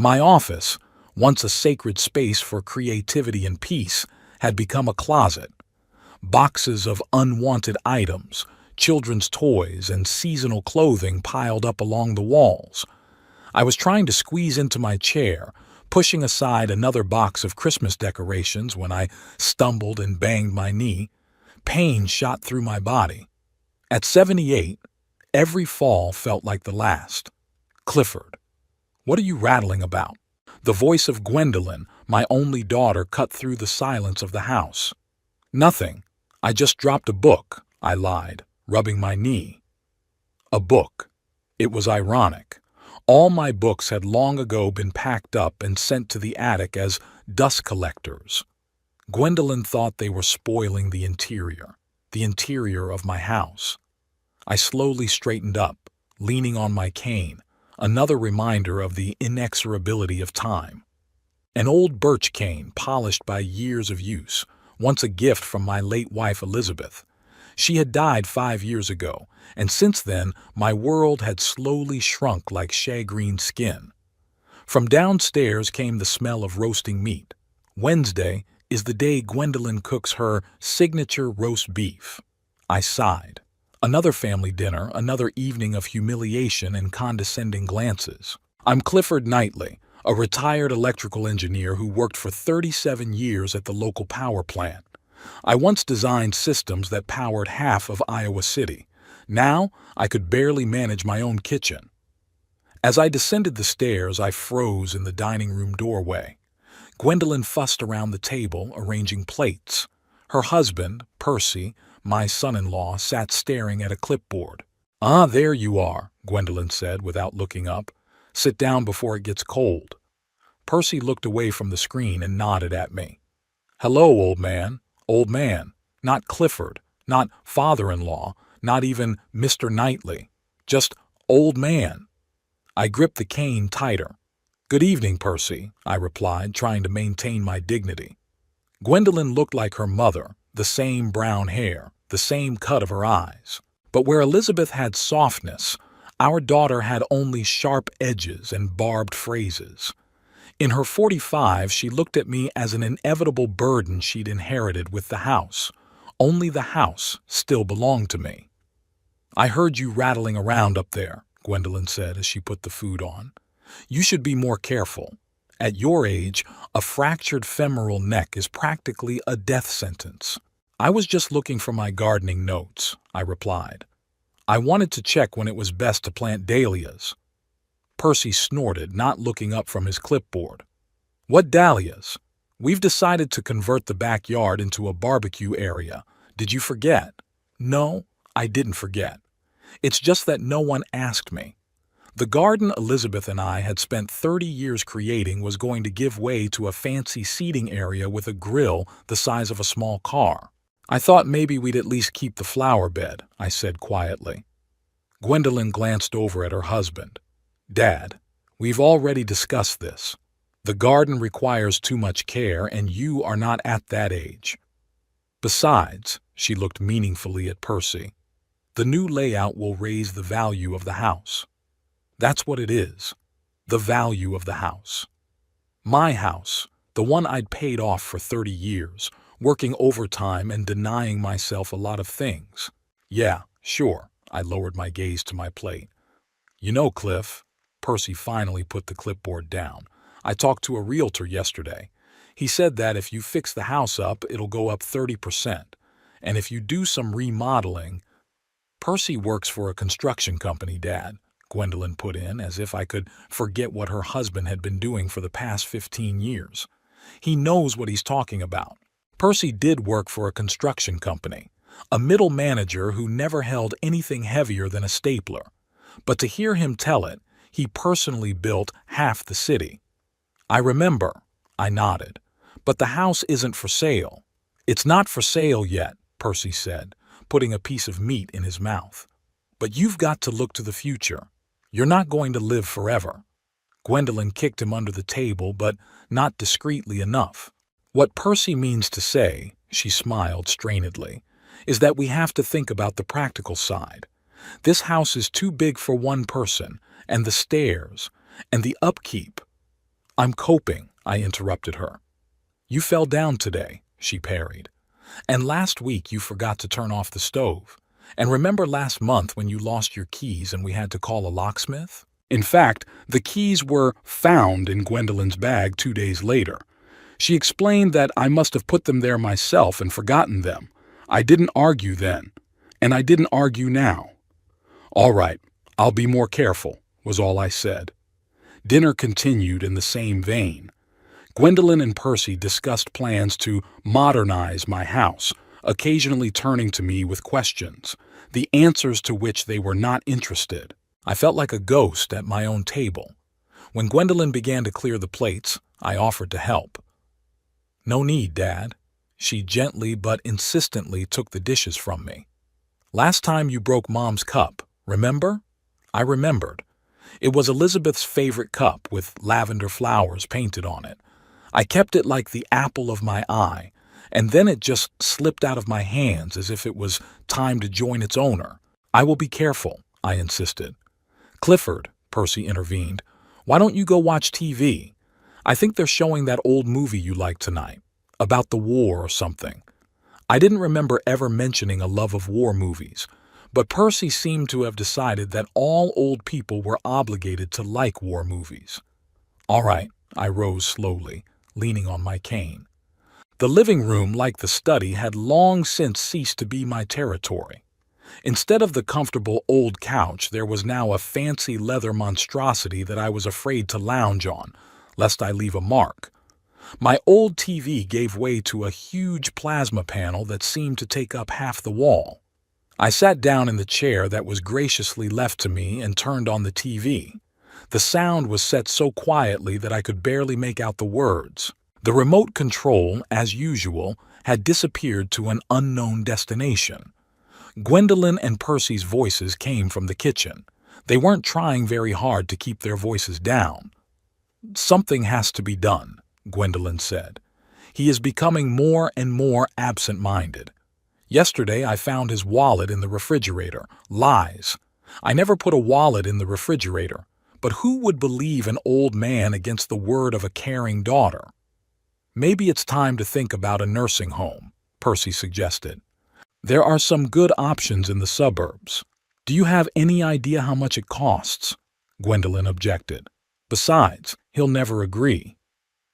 My office, once a sacred space for creativity and peace, had become a closet. Boxes of unwanted items, children's toys, and seasonal clothing piled up along the walls. I was trying to squeeze into my chair, pushing aside another box of Christmas decorations when I stumbled and banged my knee. Pain shot through my body. At 78, every fall felt like the last. Clifford, what are you rattling about? The voice of Gwendolyn, my only daughter, cut through the silence of the house. Nothing. I just dropped a book, I lied, rubbing my knee. A book. It was ironic. All my books had long ago been packed up and sent to the attic as dust collectors. Gwendolyn thought they were spoiling the interior of my house. I slowly straightened up, leaning on my cane, another reminder of the inexorability of time. An old birch cane polished by years of use, once a gift from my late wife Elizabeth. She had died 5 years ago, and since then my world had slowly shrunk like shagreen skin. From downstairs came the smell of roasting meat. Wednesday is the day Gwendolyn cooks her signature roast beef. I sighed. Another family dinner, another evening of humiliation and condescending glances. I'm Clifford Knightley, a retired electrical engineer who worked for 37 years at the local power plant. I once designed systems that powered half of Iowa City. Now, I could barely manage my own kitchen. As I descended the stairs, I froze in the dining room doorway. Gwendolyn fussed around the table, arranging plates. Her husband, Percy, my son-in-law, sat staring at a clipboard. "Ah, there you are," Gwendolyn said without looking up. "Sit down before it gets cold." Percy looked away from the screen and nodded at me. "Hello, old man. Old man. Not Clifford. Not father-in-law. Not even Mr. Knightley. Just old man." I gripped the cane tighter. "Good evening, Percy," I replied, trying to maintain my dignity. Gwendolyn looked like her mother, the same brown hair, the same cut of her eyes. But where Elizabeth had softness, our daughter had only sharp edges and barbed phrases. In her 45, she looked at me as an inevitable burden she'd inherited with the house. Only the house still belonged to me. "I heard you rattling around up there," Gwendolyn said as she put the food on. "You should be more careful. At your age, a fractured femoral neck is practically a death sentence." "I was just looking for my gardening notes," I replied. "I wanted to check when it was best to plant dahlias." Percy snorted, not looking up from his clipboard. "What dahlias? We've decided to convert the backyard into a barbecue area. Did you forget?" "No, I didn't forget. It's just that no one asked me. The garden Elizabeth and I had spent 30 years creating was going to give way to a fancy seating area with a grill the size of a small car. I thought maybe we'd at least keep the flower bed," I said quietly. Gwendolyn glanced over at her husband. "Dad, we've already discussed this. The garden requires too much care, and you are not at that age. Besides," she looked meaningfully at Percy, "the new layout will raise the value of the house." That's what it is. The value of the house. My house, the one I'd paid off for 30 years, working overtime and denying myself a lot of things. "Yeah, sure," I lowered my gaze to my plate. "You know, Cliff," Percy finally put the clipboard down, "I talked to a realtor yesterday. He said that if you fix the house up, it'll go up 30%. And if you do some remodeling—" "Percy works for a construction company, Dad," Gwendolyn put in, as if I could forget what her husband had been doing for the past 15 years. "He knows what he's talking about." Percy did work for a construction company, a middle manager who never held anything heavier than a stapler. But to hear him tell it, he personally built half the city. "I remember," I nodded. "But the house isn't for sale." "It's not for sale yet," Percy said, putting a piece of meat in his mouth. "But you've got to look to the future. You're not going to live forever." Gwendolyn kicked him under the table, but not discreetly enough. "What Percy means to say," she smiled strainedly, "is that we have to think about the practical side. This house is too big for one person, and the stairs, and the upkeep. I'm coping, I interrupted her. You fell down today, she parried. And last week you forgot to turn off the stove. And remember last month when you lost your keys and we had to call a locksmith? In fact, the keys were found in Gwendolyn's bag 2 days later. She explained that I must have put them there myself and forgotten them. I didn't argue then, and I didn't argue now. All right, I'll be more careful, was all I said. Dinner continued in the same vein. Gwendolyn and Percy discussed plans to modernize my house, occasionally turning to me with questions, the answers to which they were not interested. I felt like a ghost at my own table. When Gwendolyn began to clear the plates, I offered to help. No need, Dad. She gently but insistently took the dishes from me. Last time you broke Mom's cup, remember? I remembered. It was Elizabeth's favorite cup with lavender flowers painted on it. I kept it like the apple of my eye, and then it just slipped out of my hands as if it was time to join its owner. I will be careful, I insisted. Clifford, Percy intervened, why don't you go watch TV? I think they're showing that old movie you like tonight, about the war or something. I didn't remember ever mentioning a love of war movies, but Percy seemed to have decided that all old people were obligated to like war movies. All right, I rose slowly, leaning on my cane. The living room, like the study, had long since ceased to be my territory. Instead of the comfortable old couch, there was now a fancy leather monstrosity that I was afraid to lounge on, lest I leave a mark. My old TV gave way to a huge plasma panel that seemed to take up half the wall. I sat down in the chair that was graciously left to me and turned on the TV. The sound was set so quietly that I could barely make out the words. The remote control, as usual, had disappeared to an unknown destination. Gwendolyn and Percy's voices came from the kitchen. They weren't trying very hard to keep their voices down. Something has to be done, Gwendolyn said. He is becoming more and more absent-minded. Yesterday I found his wallet in the refrigerator. Lies. I never put a wallet in the refrigerator. But who would believe an old man against the word of a caring daughter? Maybe it's time to think about a nursing home, Percy suggested. There are some good options in the suburbs. Do you have any idea how much it costs? Gwendolyn objected. Besides, he'll never agree.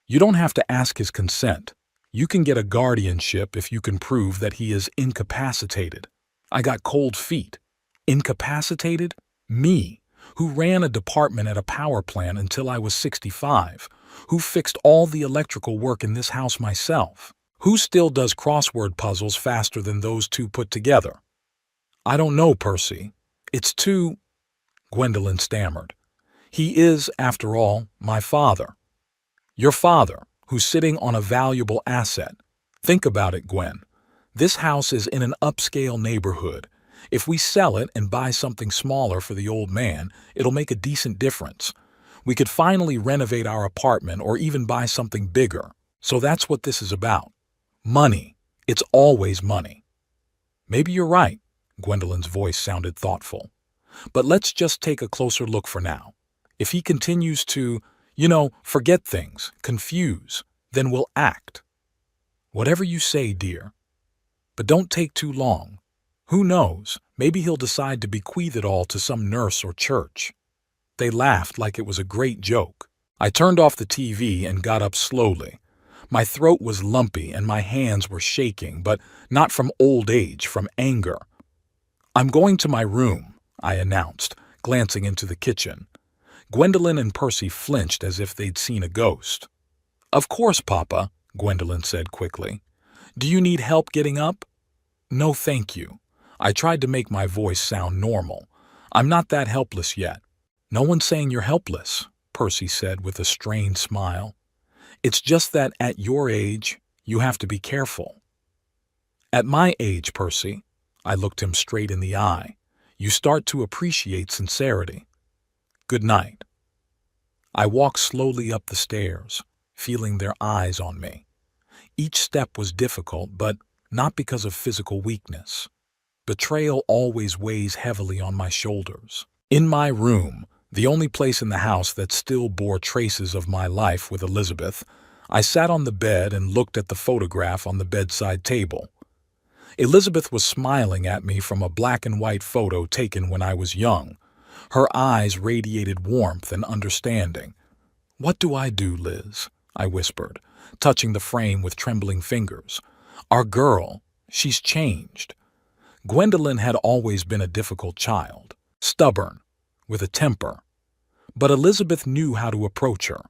You don't have to ask his consent. You can get a guardianship if you can prove that he is incapacitated. I got cold feet. Incapacitated? Me, who ran a department at a power plant until I was 65, who fixed all the electrical work in this house myself, who still does crossword puzzles faster than those two put together. I don't know, Percy. It's too... Gwendolyn stammered. He is, after all, my father. Your father, who's sitting on a valuable asset. Think about it, Gwen. This house is in an upscale neighborhood. If we sell it and buy something smaller for the old man, it'll make a decent difference. We could finally renovate our apartment or even buy something bigger. So that's what this is about. Money. It's always money. Maybe you're right, Gwendolyn's voice sounded thoughtful. But let's just take a closer look for now. If he continues to, forget things, confuse, then we'll act. Whatever you say, dear. But don't take too long. Who knows, maybe he'll decide to bequeath it all to some nurse or church. They laughed like it was a great joke. I turned off the TV and got up slowly. My throat was lumpy and my hands were shaking, but not from old age, from anger. I'm going to my room, I announced, glancing into the kitchen. Gwendolyn and Percy flinched as if they'd seen a ghost. Of course, Papa, Gwendolyn said quickly. Do you need help getting up? No, thank you. I tried to make my voice sound normal. I'm not that helpless yet. No one's saying you're helpless, Percy said with a strained smile. It's just that at your age, you have to be careful. At my age, Percy, I looked him straight in the eye, you start to appreciate sincerity. Good night. I walked slowly up the stairs, feeling their eyes on me. Each step was difficult, but not because of physical weakness. Betrayal always weighs heavily on my shoulders. In my room, the only place in the house that still bore traces of my life with Elizabeth. I sat on the bed and looked at the photograph on the bedside table. Elizabeth was smiling at me from a black and white photo taken when I was young. Her eyes radiated warmth and understanding. "What do I do, Liz?" I whispered, touching the frame with trembling fingers. "Our girl, she's changed." Gwendolyn had always been a difficult child, stubborn, with a temper. But Elizabeth knew how to approach her.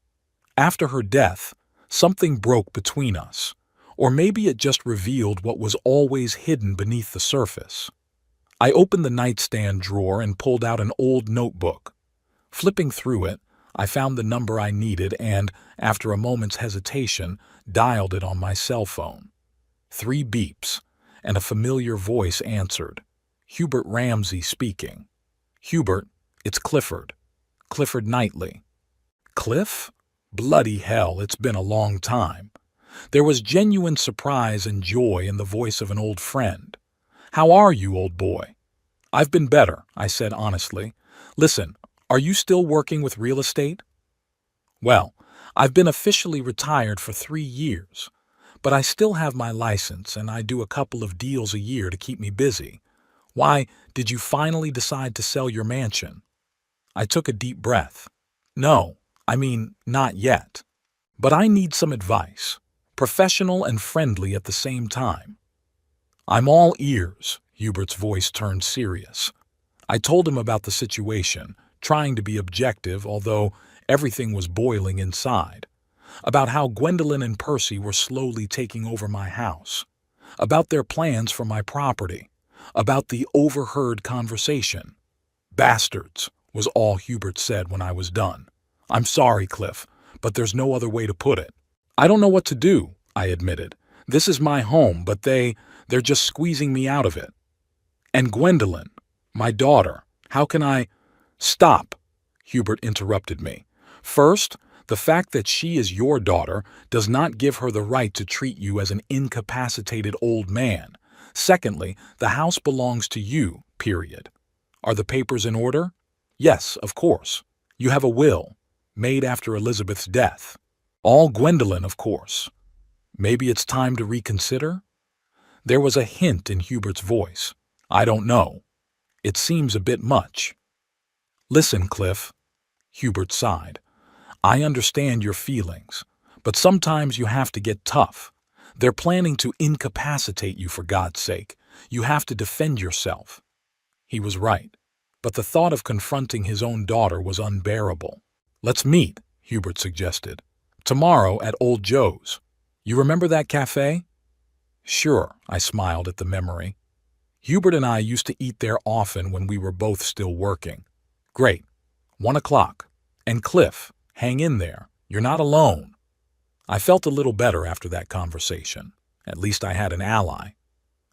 After her death, something broke between us, or maybe it just revealed what was always hidden beneath the surface. I opened the nightstand drawer and pulled out an old notebook. Flipping through it, I found the number I needed and, after a moment's hesitation, dialed it on my cell phone. 3 beeps, and a familiar voice answered. Hubert Ramsey speaking. "Hubert, it's Clifford. Clifford Knightley." Cliff? Bloody hell, it's been a long time. There was genuine surprise and joy in the voice of an old friend. "How are you, old boy?" "I've been better," I said honestly. "Listen, are you still working with real estate?" "Well, I've been officially retired for 3 years, but I still have my license and I do a couple of deals a year to keep me busy. Why, did you finally decide to sell your mansion?" I took a deep breath. "No, I mean, not yet. But I need some advice, professional and friendly at the same time." "I'm all ears." Hubert's voice turned serious. I told him about the situation, trying to be objective, although everything was boiling inside. About how Gwendolyn and Percy were slowly taking over my house. About their plans for my property. About the overheard conversation. "Bastards," was all Hubert said when I was done. "I'm sorry, Cliff, but there's no other way to put it." "I don't know what to do," I admitted. "This is my home, but they're just squeezing me out of it. And Gwendolyn, my daughter, how can I—" "Stop," Hubert interrupted me. "First, the fact that she is your daughter does not give her the right to treat you as an incapacitated old man. Secondly, the house belongs to you, period. Are the papers in order?" "Yes, of course. You have a will, made after Elizabeth's death. All Gwendolyn, of course. Maybe it's time to reconsider?" There was a hint in Hubert's voice. "I don't know. It seems a bit much." "Listen, Cliff," Hubert sighed. "I understand your feelings, but sometimes you have to get tough. They're planning to incapacitate you, for God's sake. You have to defend yourself." He was right, but the thought of confronting his own daughter was unbearable. "Let's meet," Hubert suggested. "Tomorrow at Old Joe's. You remember that cafe?" "Sure," I smiled at the memory. Hubert and I used to eat there often when we were both still working. "Great. 1 o'clock. And Cliff, hang in there. You're not alone." I felt a little better after that conversation. At least I had an ally.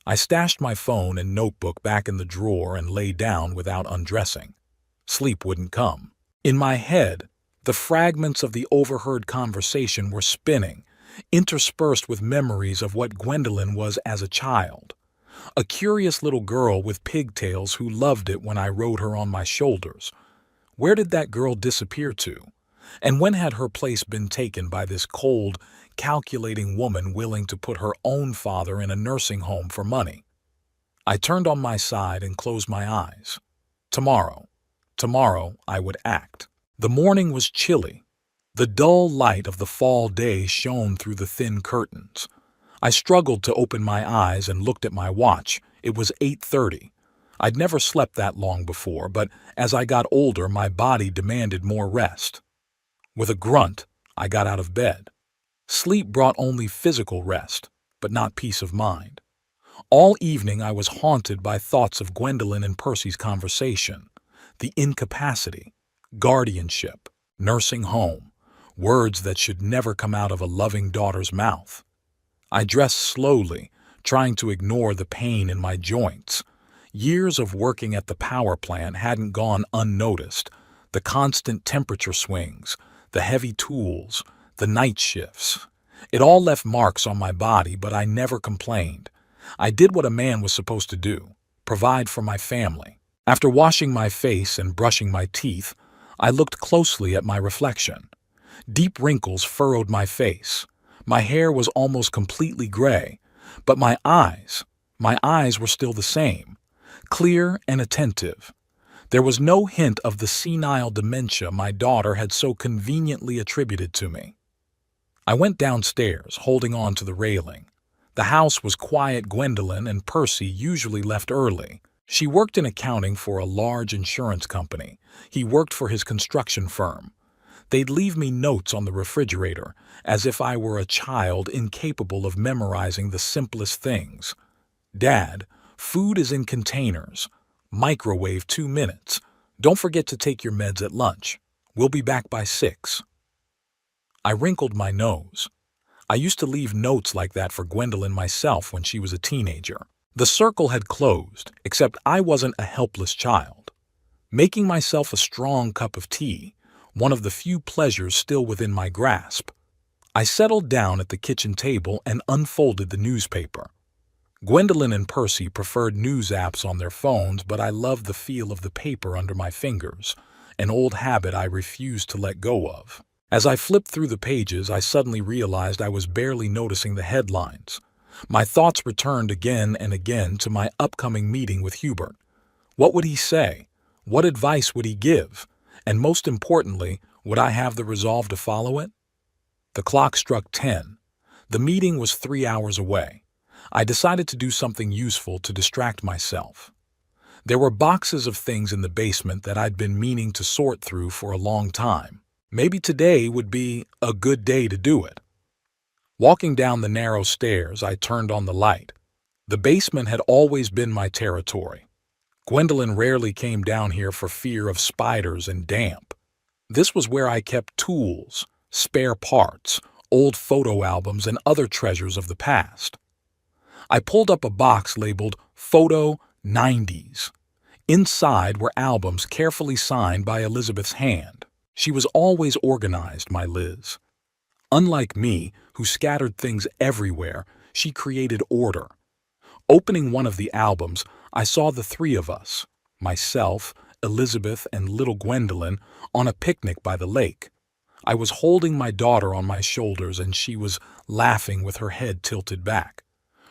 I stashed my phone and notebook back in the drawer and lay down without undressing. Sleep wouldn't come. In my head, the fragments of the overheard conversation were spinning, interspersed with memories of what Gwendolyn was as a child. A curious little girl with pigtails who loved it when I rode her on my shoulders. Where did that girl disappear to? And when had her place been taken by this cold, calculating woman willing to put her own father in a nursing home for money? I turned on my side and closed my eyes. Tomorrow I would act. The morning was chilly. The dull light of the fall day shone through the thin curtains. I struggled to open my eyes and looked at my watch. It was 8:30. I'd never slept that long before, but as I got older, my body demanded more rest. With a grunt, I got out of bed. Sleep brought only physical rest, but not peace of mind. All evening I was haunted by thoughts of Gwendolyn and Percy's conversation. The incapacity, guardianship, nursing home, words that should never come out of a loving daughter's mouth. I dressed slowly, trying to ignore the pain in my joints. Years of working at the power plant hadn't gone unnoticed. The constant temperature swings, the heavy tools, the night shifts. It all left marks on my body, but I never complained. I did what a man was supposed to do, provide for my family. After washing my face and brushing my teeth, I looked closely at my reflection. Deep wrinkles furrowed my face. My hair was almost completely gray, but my eyes were still the same, clear and attentive. There was no hint of the senile dementia my daughter had so conveniently attributed to me. I went downstairs, holding on to the railing. The house was quiet. Gwendolyn and Percy usually left early. She worked in accounting for a large insurance company. He worked for his construction firm. They'd leave me notes on the refrigerator, as if I were a child incapable of memorizing the simplest things. Dad, food is in containers. Microwave 2 minutes. Don't forget to take your meds at lunch. We'll be back by 6. I wrinkled my nose. I used to leave notes like that for Gwendolyn myself when she was a teenager. The circle had closed, except I wasn't a helpless child. Making myself a strong cup of tea, one of the few pleasures still within my grasp, I settled down at the kitchen table and unfolded the newspaper. Gwendolyn and Percy preferred news apps on their phones, but I loved the feel of the paper under my fingers, an old habit I refused to let go of. As I flipped through the pages, I suddenly realized I was barely noticing the headlines. My thoughts returned again and again to my upcoming meeting with Hubert. What would he say? What advice would he give? And most importantly, would I have the resolve to follow it? The clock struck 10. The meeting was 3 hours away. I decided to do something useful to distract myself. There were boxes of things in the basement that I'd been meaning to sort through for a long time. Maybe today would be a good day to do it. Walking down the narrow stairs, I turned on the light. The basement had always been my territory. Gwendolyn rarely came down here for fear of spiders and damp. This was where I kept tools, spare parts, old photo albums, and other treasures of the past. I pulled up a box labeled Photo 90s. Inside were albums carefully signed by Elizabeth's hand. She was always organized, my Liz. Unlike me, who scattered things everywhere, she created order. Opening one of the albums, I saw the three of us, myself, Elizabeth, and little Gwendolyn, on a picnic by the lake. I was holding my daughter on my shoulders, and she was laughing with her head tilted back.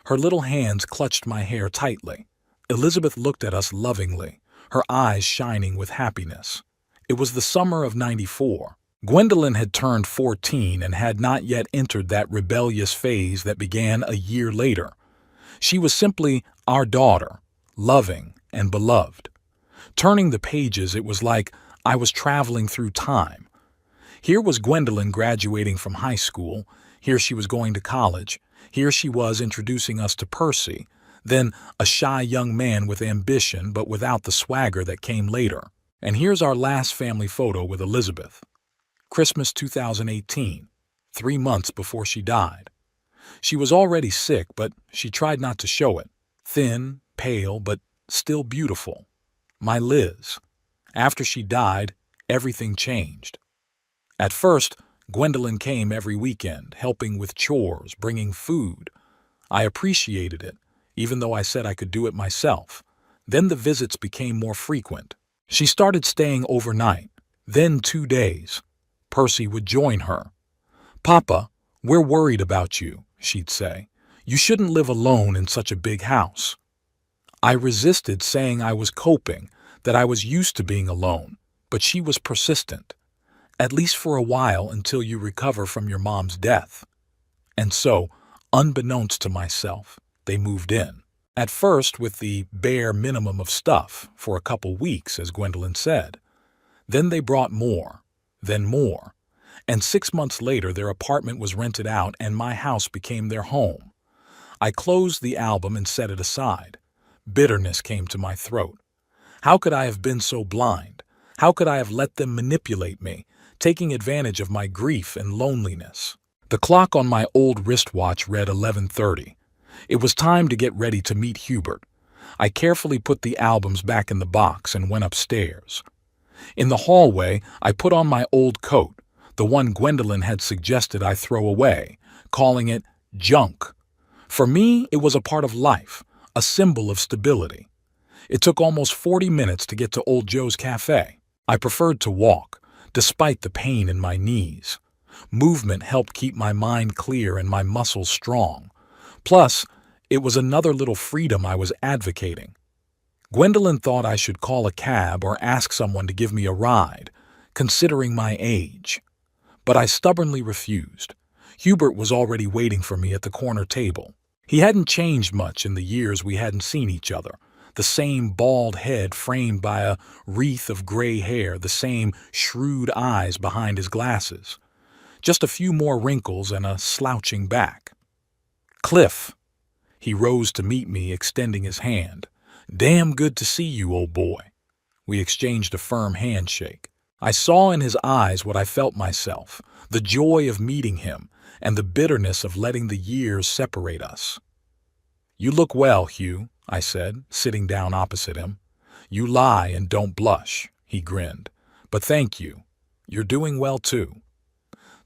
Her little hands clutched my hair tightly. Elizabeth looked at us lovingly, her eyes shining with happiness. It was the summer of '94. Gwendolyn had turned 14 and had not yet entered that rebellious phase that began a year later. She was simply our daughter, loving and beloved. Turning the pages, it was like I was traveling through time. Here was Gwendolyn graduating from high school. Here she was going to college. Here she was introducing us to Percy, then a shy young man with ambition but without the swagger that came later. And here's our last family photo with Elizabeth. Christmas 2018, 3 months before she died. She was already sick, but she tried not to show it. Thin, pale, but still beautiful. My Liz. After she died, everything changed. At first, Gwendolyn came every weekend, helping with chores, bringing food. I appreciated it, even though I said I could do it myself. Then the visits became more frequent. She started staying overnight, then 2 days. Percy would join her. "Papa, we're worried about you," she'd say. "You shouldn't live alone in such a big house." I resisted, saying I was coping, that I was used to being alone, but she was persistent. "At least for a while, until you recover from your mom's death." And so, unbeknownst to myself, they moved in. At first with the bare minimum of stuff, for a couple weeks, as Gwendolyn said. Then they brought more, then more. And 6 months later their apartment was rented out and my house became their home. I closed the album and set it aside. Bitterness came to my throat. How could I have been so blind? How could I have let them manipulate me, taking advantage of my grief and loneliness? The clock on my old wristwatch read 11:30. It was time to get ready to meet Hubert. I carefully put the albums back in the box and went upstairs. In the hallway, I put on my old coat, the one Gwendolyn had suggested I throw away, calling it junk. For me, it was a part of life, a symbol of stability. It took almost 40 minutes to get to Old Joe's Cafe. I preferred to walk, despite the pain in my knees. Movement helped keep my mind clear and my muscles strong. Plus, it was another little freedom I was advocating. Gwendolyn thought I should call a cab or ask someone to give me a ride, considering my age. But I stubbornly refused. Hubert was already waiting for me at the corner table. He hadn't changed much in the years we hadn't seen each other. The same bald head framed by a wreath of gray hair, the same shrewd eyes behind his glasses. Just a few more wrinkles and a slouching back. "Cliff." He rose to meet me, extending his hand. "Damn good to see you, old boy." We exchanged a firm handshake. I saw in his eyes what I felt myself, the joy of meeting him and the bitterness of letting the years separate us. "You look well, Hugh," I said, sitting down opposite him. "You lie and don't blush," he grinned. "But thank you. You're doing well, too."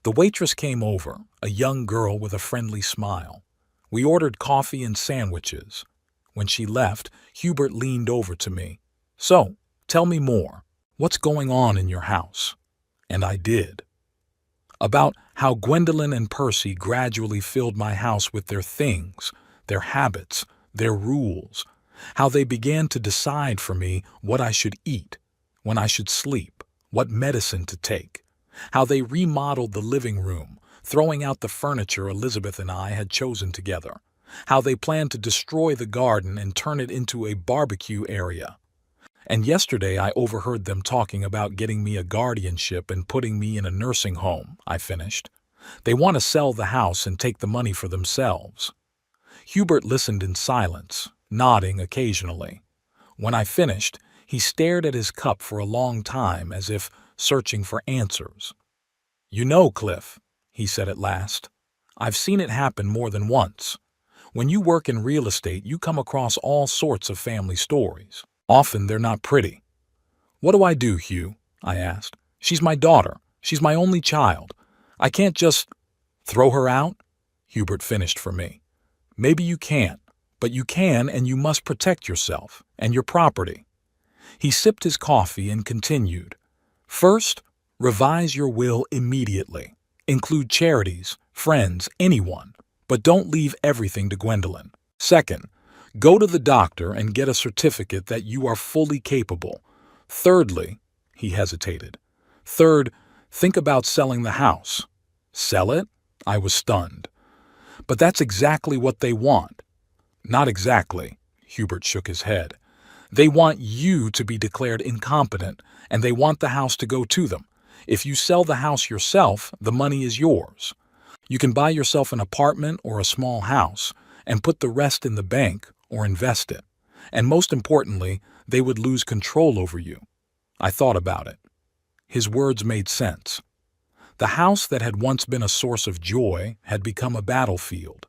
The waitress came over, a young girl with a friendly smile. We ordered coffee and sandwiches. When she left, Hubert leaned over to me. "So, tell me more. What's going on in your house?" And I did. About how Gwendolyn and Percy gradually filled my house with their things, their habits, their rules, how they began to decide for me what I should eat, when I should sleep, what medicine to take, how they remodeled the living room, throwing out the furniture Elizabeth and I had chosen together, how they planned to destroy the garden and turn it into a barbecue area. And yesterday I overheard them talking about getting me a guardianship and putting me in a nursing home, I finished. They want to sell the house and take the money for themselves. Hubert listened in silence, nodding occasionally. When I finished, he stared at his cup for a long time as if searching for answers. "You know, Cliff," he said at last, "I've seen it happen more than once. When you work in real estate, you come across all sorts of family stories. Often they're not pretty." "What do I do, Hugh?" I asked. "She's my daughter. She's my only child. I can't just throw her out?" Hubert finished for me. "Maybe you can't, but you can and you must protect yourself and your property." He sipped his coffee and continued. "First, revise your will immediately. Include charities, friends, anyone, but don't leave everything to Gwendolyn. Second, go to the doctor and get a certificate that you are fully capable. Thirdly," he hesitated. "Third, think about selling the house." "Sell it?" I was stunned. "But that's exactly what they want." "Not exactly," Hubert shook his head. "They want you to be declared incompetent, and they want the house to go to them. If you sell the house yourself, the money is yours. You can buy yourself an apartment or a small house and put the rest in the bank or invest it. And most importantly, they would lose control over you." I thought about it. His words made sense. The house that had once been a source of joy had become a battlefield.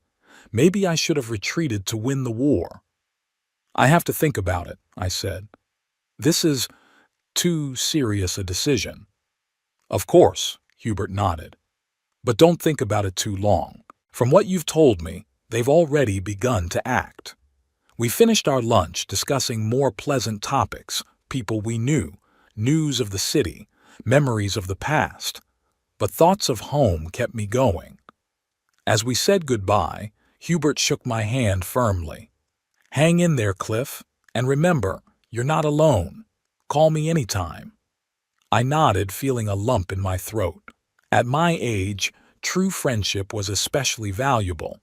Maybe I should have retreated to win the war. "I have to think about it," I said. "This is too serious a decision." "Of course," Hubert nodded. "But don't think about it too long. From what you've told me, they've already begun to act." We finished our lunch discussing more pleasant topics, people we knew, news of the city, memories of the past. But thoughts of home kept me going. As we said goodbye, Hubert shook my hand firmly. "Hang in there, Cliff, and remember, you're not alone. Call me anytime." I nodded, feeling a lump in my throat. At my age, true friendship was especially valuable.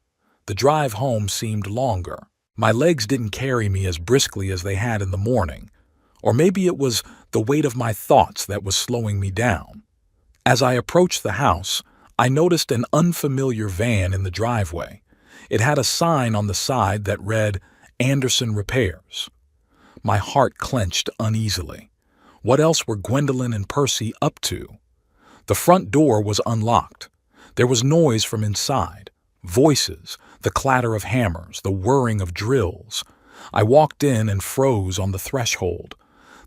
The drive home seemed longer. My legs didn't carry me as briskly as they had in the morning. Or maybe it was the weight of my thoughts that was slowing me down. As I approached the house, I noticed an unfamiliar van in the driveway. It had a sign on the side that read, "Anderson Repairs." My heart clenched uneasily. What else were Gwendolyn and Percy up to? The front door was unlocked. There was noise from inside. Voices, the clatter of hammers, the whirring of drills. I walked in and froze on the threshold.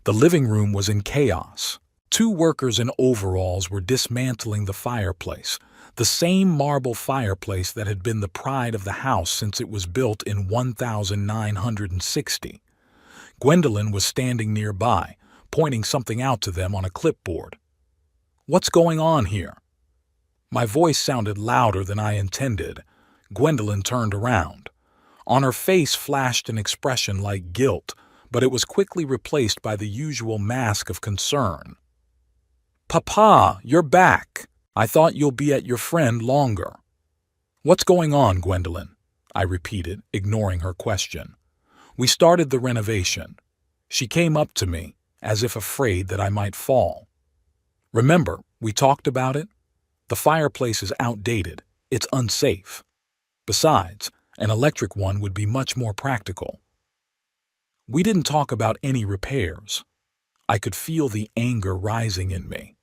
The living room was in chaos. Two workers in overalls were dismantling the fireplace, the same marble fireplace that had been the pride of the house since it was built in 1960. Gwendolyn was standing nearby, pointing something out to them on a clipboard. What's going on here?" My voice sounded louder than I intended. Gwendolyn turned around. On her face flashed an expression like guilt, but it was quickly replaced by the usual mask of concern. "Papa, you're back. I thought you'll be at your friend longer." "What's going on, Gwendolyn?" I repeated, ignoring her question. "We started the renovation." She came up to me, as if afraid that I might fall. "Remember, we talked about it? The fireplace is outdated. It's unsafe. Besides, an electric one would be much more practical." We didn't talk about any repairs. I could feel the anger rising in me.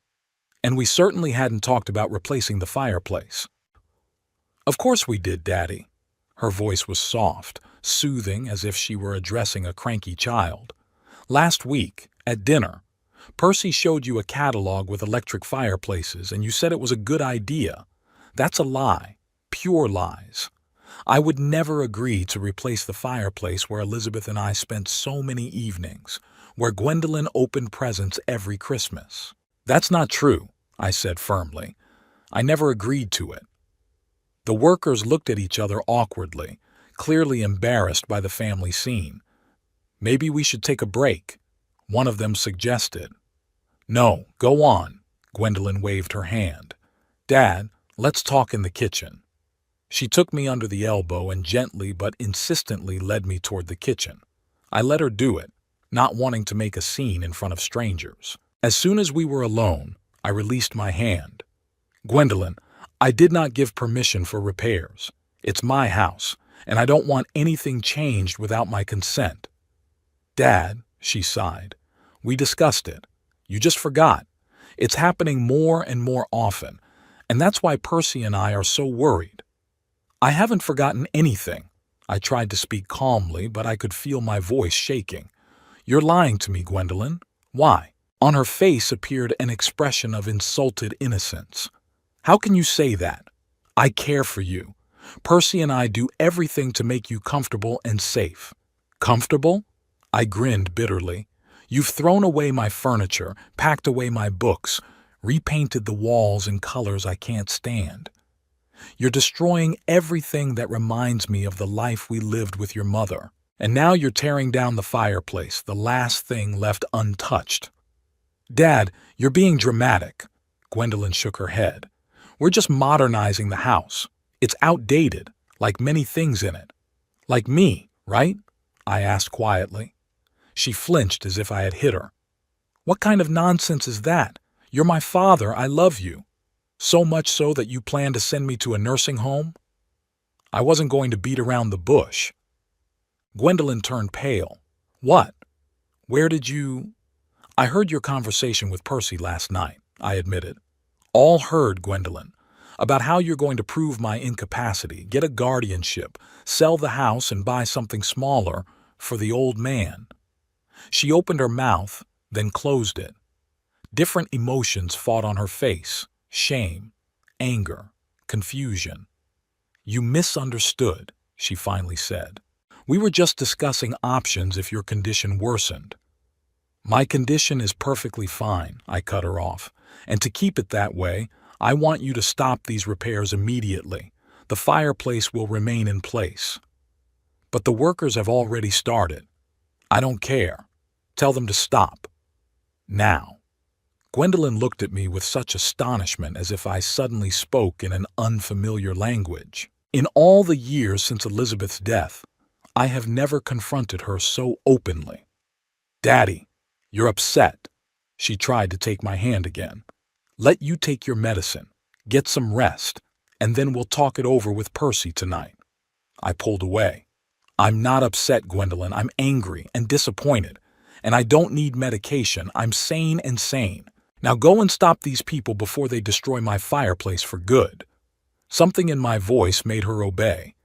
And we certainly hadn't talked about replacing the fireplace. "Of course we did, Daddy." Her voice was soft, soothing, as if she were addressing a cranky child. "Last week, at dinner, Percy showed you a catalog with electric fireplaces, and you said it was a good idea. That's a lie. Pure lies. I would never agree to replace the fireplace where Elizabeth and I spent so many evenings, where Gwendolyn opened presents every Christmas." "That's not true," I said firmly. "I never agreed to it." The workers looked at each other awkwardly, clearly embarrassed by the family scene. "Maybe we should take a break," one of them suggested. "No, go on," Gwendolyn waved her hand. "Dad, let's talk in the kitchen." She took me under the elbow and gently but insistently led me toward the kitchen. I let her do it, not wanting to make a scene in front of strangers. As soon as we were alone, I released my hand. "Gwendolyn, I did not give permission for repairs. It's my house, and I don't want anything changed without my consent." "Dad," she sighed, "we discussed it. You just forgot. It's happening more and more often, and that's why Percy and I are so worried." "I haven't forgotten anything." I tried to speak calmly, but I could feel my voice shaking. "You're lying to me, Gwendolyn. Why?" On her face appeared an expression of insulted innocence. "How can you say that? I care for you. Percy and I do everything to make you comfortable and safe." "Comfortable?" I grinned bitterly. "You've thrown away my furniture, packed away my books, repainted the walls in colors I can't stand. You're destroying everything that reminds me of the life we lived with your mother. And now you're tearing down the fireplace, the last thing left untouched." "Dad, you're being dramatic." Gwendolyn shook her head. "We're just modernizing the house. It's outdated, like many things in it." "Like me, right?" I asked quietly. She flinched as if I had hit her. "What kind of nonsense is that? You're my father, I love you. So much so that you plan to send me to a nursing home?" I wasn't going to beat around the bush. Gwendolyn turned pale. "What? Where did you—" "I heard your conversation with Percy last night," I admitted. "All heard, Gwendolyn. About how you're going to prove my incapacity, get a guardianship, sell the house and buy something smaller for the old man." She opened her mouth, then closed it. Different emotions fought on her face: shame, anger, confusion. "You misunderstood," she finally said. "We were just discussing options if your condition worsened." "My condition is perfectly fine," I cut her off. "And to keep it that way, I want you to stop these repairs immediately. The fireplace will remain in place." "But the workers have already started." "I don't care. Tell them to stop. Now." Gwendolyn looked at me with such astonishment as if I suddenly spoke in an unfamiliar language. In all the years since Elizabeth's death, I have never confronted her so openly. "Daddy, you're upset." She tried to take my hand again. "Let you take your medicine, get some rest, and then we'll talk it over with Percy tonight." I pulled away. "I'm not upset, Gwendolyn. I'm angry and disappointed. And I don't need medication. I'm sane and sane. Now go and stop these people before they destroy my fireplace for good." Something in my voice made her obey.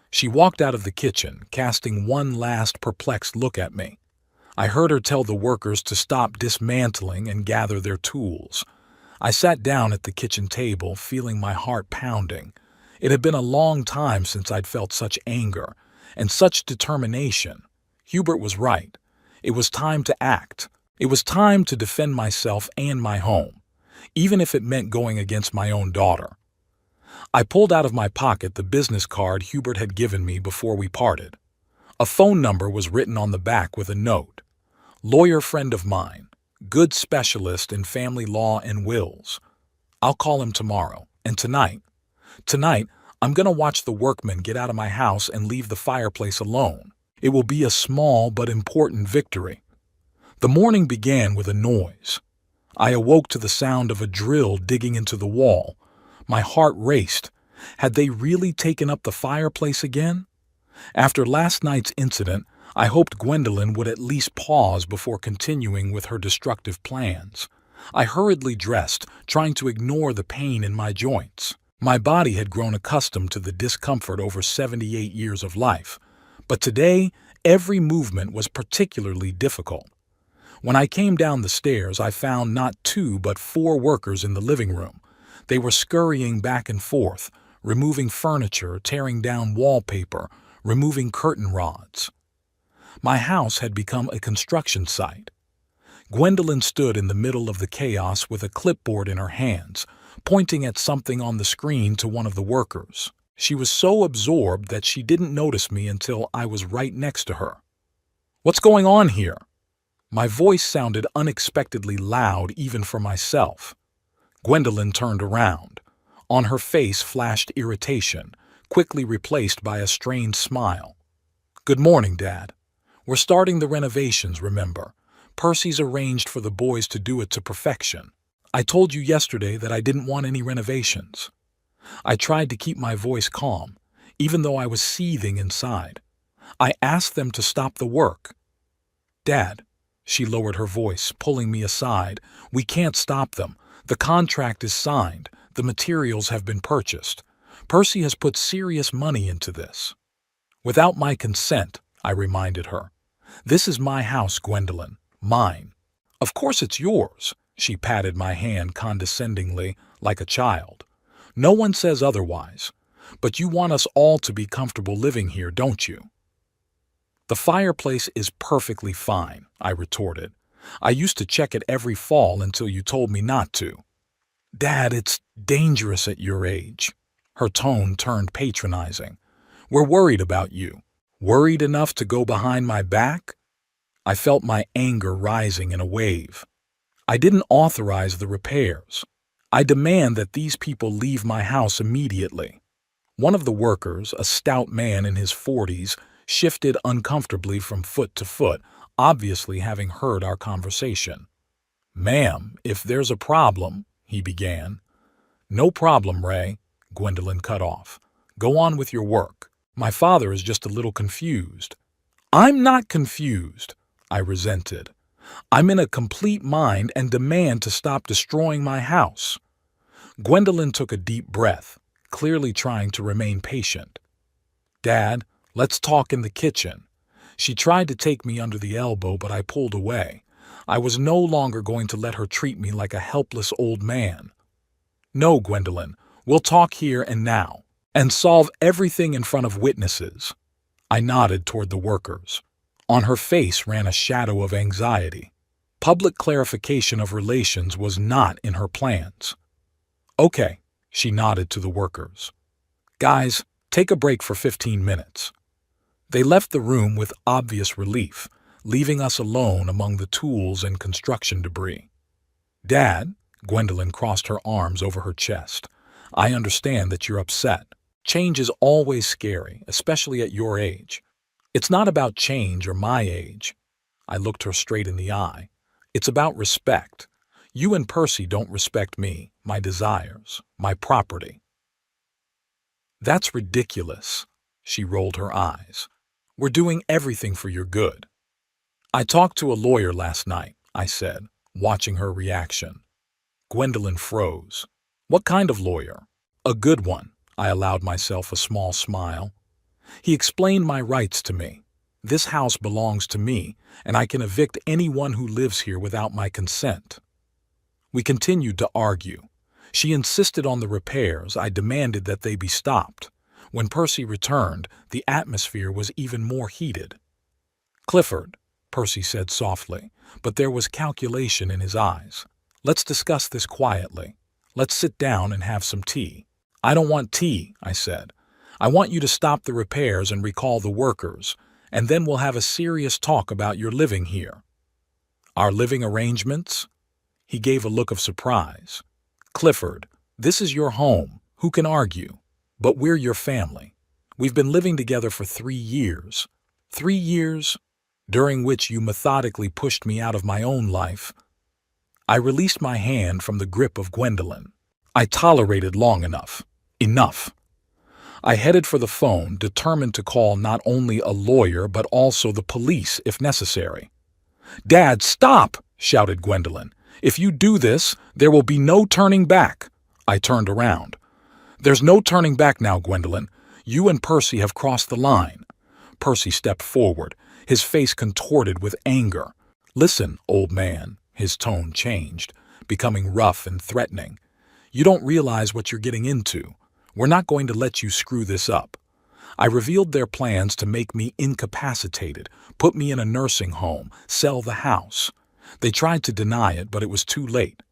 She walked out of the kitchen, casting one last perplexed look at me. I heard her tell the workers to stop dismantling and gather their tools. I sat down at the kitchen table, feeling my heart pounding. It had been a long time since I'd felt such anger and such determination. Hubert was right. It was time to act. It was time to defend myself and my home. even if it meant going against my own daughter. I pulled out of my pocket the business card Hubert had given me before we parted. A phone number was written on the back with a note. Lawyer friend of mine, good specialist in family law and wills. I'll call him tomorrow. And tonight, I'm going to watch the workmen get out of my house and leave the fireplace alone. It will be a small but important victory. The morning began with a noise. I awoke to the sound of a drill digging into the wall. My heart raced. Had they really taken up the fireplace again? After last night's incident, I hoped Gwendolyn would at least pause before continuing with her destructive plans. I hurriedly dressed, trying to ignore the pain in my joints. My body had grown accustomed to the discomfort over 78 years of life, but today every movement was particularly difficult. When I came down the stairs, I found not 2 but 4 workers in the living room. They were scurrying back and forth, removing furniture, tearing down wallpaper, removing curtain rods. My house had become a construction site. Gwendolyn stood in the middle of the chaos with a clipboard in her hands, pointing at something on the screen to one of the workers. She was so absorbed that she didn't notice me until I was right next to her. "What's going on here?" My voice sounded unexpectedly loud even for myself. Gwendolyn turned around. On her face flashed irritation, quickly replaced by a strained smile. "Good morning, Dad. We're starting the renovations, remember? Percy's arranged for the boys to do it to perfection. I told you yesterday that I didn't want any renovations." I tried to keep my voice calm, even though I was seething inside. I asked them to stop the work. "Dad," she lowered her voice, pulling me aside, "we can't stop them. The contract is signed. The materials have been purchased. Percy has put serious money into this." "Without my consent," I reminded her. "This is my house, Gwendolyn. Mine." "Of course it's yours." She patted my hand condescendingly, like a child. "No one says otherwise. But you want us all to be comfortable living here, don't you?" "The fireplace is perfectly fine," I retorted. "I used to check it every fall until you told me not to." "Dad, it's dangerous at your age." Her tone turned patronizing. "We're worried about you." "Worried enough to go behind my back?" I felt my anger rising in a wave. "I didn't authorize the repairs. I demand that these people leave my house immediately." One of the workers, a stout man in his 40s, shifted uncomfortably from foot to foot, obviously having heard our conversation. "Ma'am, if there's a problem," he began. "No problem, Ray," Gwendolyn cut off. "Go on with your work. My father is just a little confused." "I'm not confused," I resented. "I'm in a complete mind and demand to stop destroying my house." Gwendolyn took a deep breath, clearly trying to remain patient. "Dad, let's talk in the kitchen." She tried to take me under the elbow, but I pulled away. I was no longer going to let her treat me like a helpless old man. "No, Gwendolyn, we'll talk here and now, and solve everything in front of witnesses." I nodded toward the workers. On her face ran a shadow of anxiety. Public clarification of relations was not in her plans. "Okay," she nodded to the workers. "Guys, take a break for 15 minutes." They left the room with obvious relief, leaving us alone among the tools and construction debris. "Dad," Gwendolyn crossed her arms over her chest, "I understand that you're upset. Change is always scary, especially at your age. It's not about change or my age." I looked her straight in the eye. "It's about respect. You and Percy don't respect me, my desires, my property." "That's ridiculous." She rolled her eyes. "We're doing everything for your good." "I talked to a lawyer last night," I said, watching her reaction. Gwendolyn froze. "What kind of lawyer?" "A good one." I allowed myself a small smile. "He explained my rights to me. This house belongs to me, and I can evict anyone who lives here without my consent." We continued to argue. She insisted on the repairs. I demanded that they be stopped. When Percy returned, the atmosphere was even more heated. "Clifford," Percy said softly, but there was calculation in his eyes. Let's discuss this quietly. Let's sit down and have some tea. I don't want tea, I said. I want you to stop the repairs and recall the workers, and then we'll have a serious talk about your living here. Our living arrangements? He gave a look of surprise. Clifford, this is your home. Who can argue? But we're your family. We've been living together for 3 years. 3 years, during which you methodically pushed me out of my own life. I released my hand from the grip of Gwendolyn. I tolerated long enough. Enough. I headed for the phone, determined to call not only a lawyer but also the police if necessary. "Dad, stop!" shouted Gwendolyn. "If you do this, there will be no turning back." I turned around. "There's no turning back now, Gwendolyn. You and Percy have crossed the line." Percy stepped forward, his face contorted with anger. "Listen, old man," his tone changed, becoming rough and threatening. "You don't realize what you're getting into. We're not going to let you screw this up." I revealed their plans to make me incapacitated, put me in a nursing home, sell the house. They tried to deny it, but it was too late.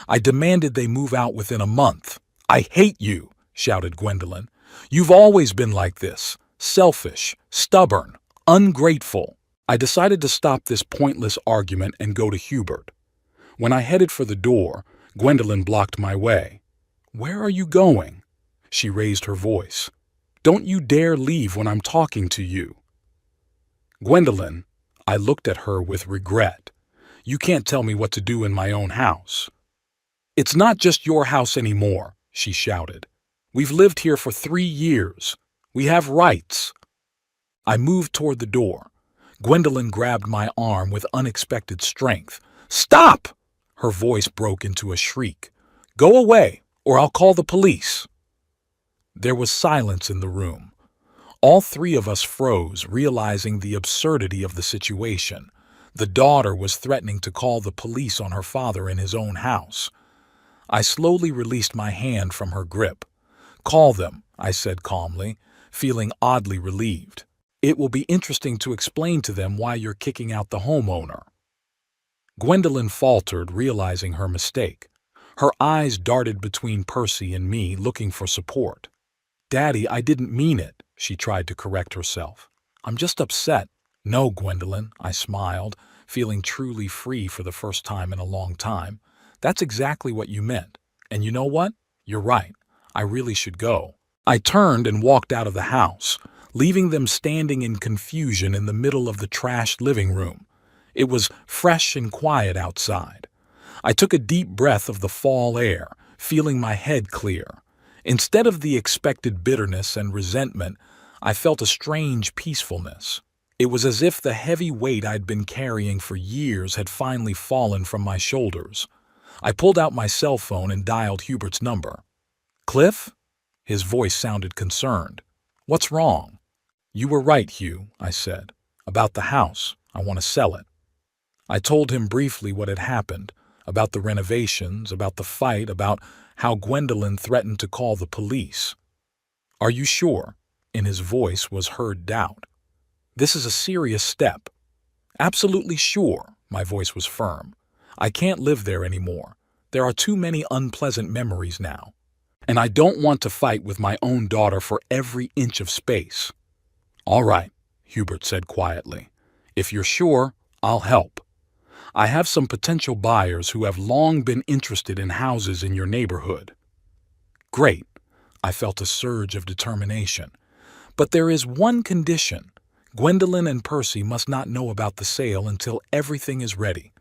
I demanded they move out within a month. "I hate you," shouted Gwendolyn. "You've always been like this, selfish, stubborn, ungrateful." I decided to stop this pointless argument and go to Hubert. When I headed for the door, Gwendolyn blocked my way. "Where are you going?" She raised her voice. "Don't you dare leave when I'm talking to you." "Gwendolyn," I looked at her with regret. "You can't tell me what to do in my own house." "It's not just your house anymore," she shouted. "We've lived here for 3 years. We have rights." I moved toward the door. Gwendolyn grabbed my arm with unexpected strength. "Stop!" Her voice broke into a shriek. "Go away, or I'll call the police." There was silence in the room. All 3 of us froze, realizing the absurdity of the situation. The daughter was threatening to call the police on her father in his own house. I slowly released my hand from her grip. "Call them," I said calmly, feeling oddly relieved. "It will be interesting to explain to them why you're kicking out the homeowner." Gwendolyn faltered, realizing her mistake. Her eyes darted between Percy and me, looking for support. "Daddy, I didn't mean it," she tried to correct herself. "I'm just upset." "No, Gwendolyn," I smiled, feeling truly free for the first time in a long time. "That's exactly what you meant. And you know what? You're right. I really should go." I turned and walked out of the house, leaving them standing in confusion in the middle of the trashed living room. It was fresh and quiet outside. I took a deep breath of the fall air, feeling my head clear. Instead of the expected bitterness and resentment, I felt a strange peacefulness. It was as if the heavy weight I'd been carrying for years had finally fallen from my shoulders. I pulled out my cell phone and dialed Hubert's number. "Cliff?" His voice sounded concerned. "What's wrong?" "You were right, Hugh," I said. "About the house. I want to sell it." I told him briefly what had happened, about the renovations, about the fight, about how Gwendolyn threatened to call the police. "Are you sure?" In his voice was heard doubt. "This is a serious step." "Absolutely sure." My voice was firm. "I can't live there anymore. There are too many unpleasant memories now. And I don't want to fight with my own daughter for every inch of space." "All right," Hubert said quietly. "If you're sure, I'll help. I have some potential buyers who have long been interested in houses in your neighborhood." "Great." I felt a surge of determination. "But there is one condition. Gwendolyn and Percy must not know about the sale until everything is ready."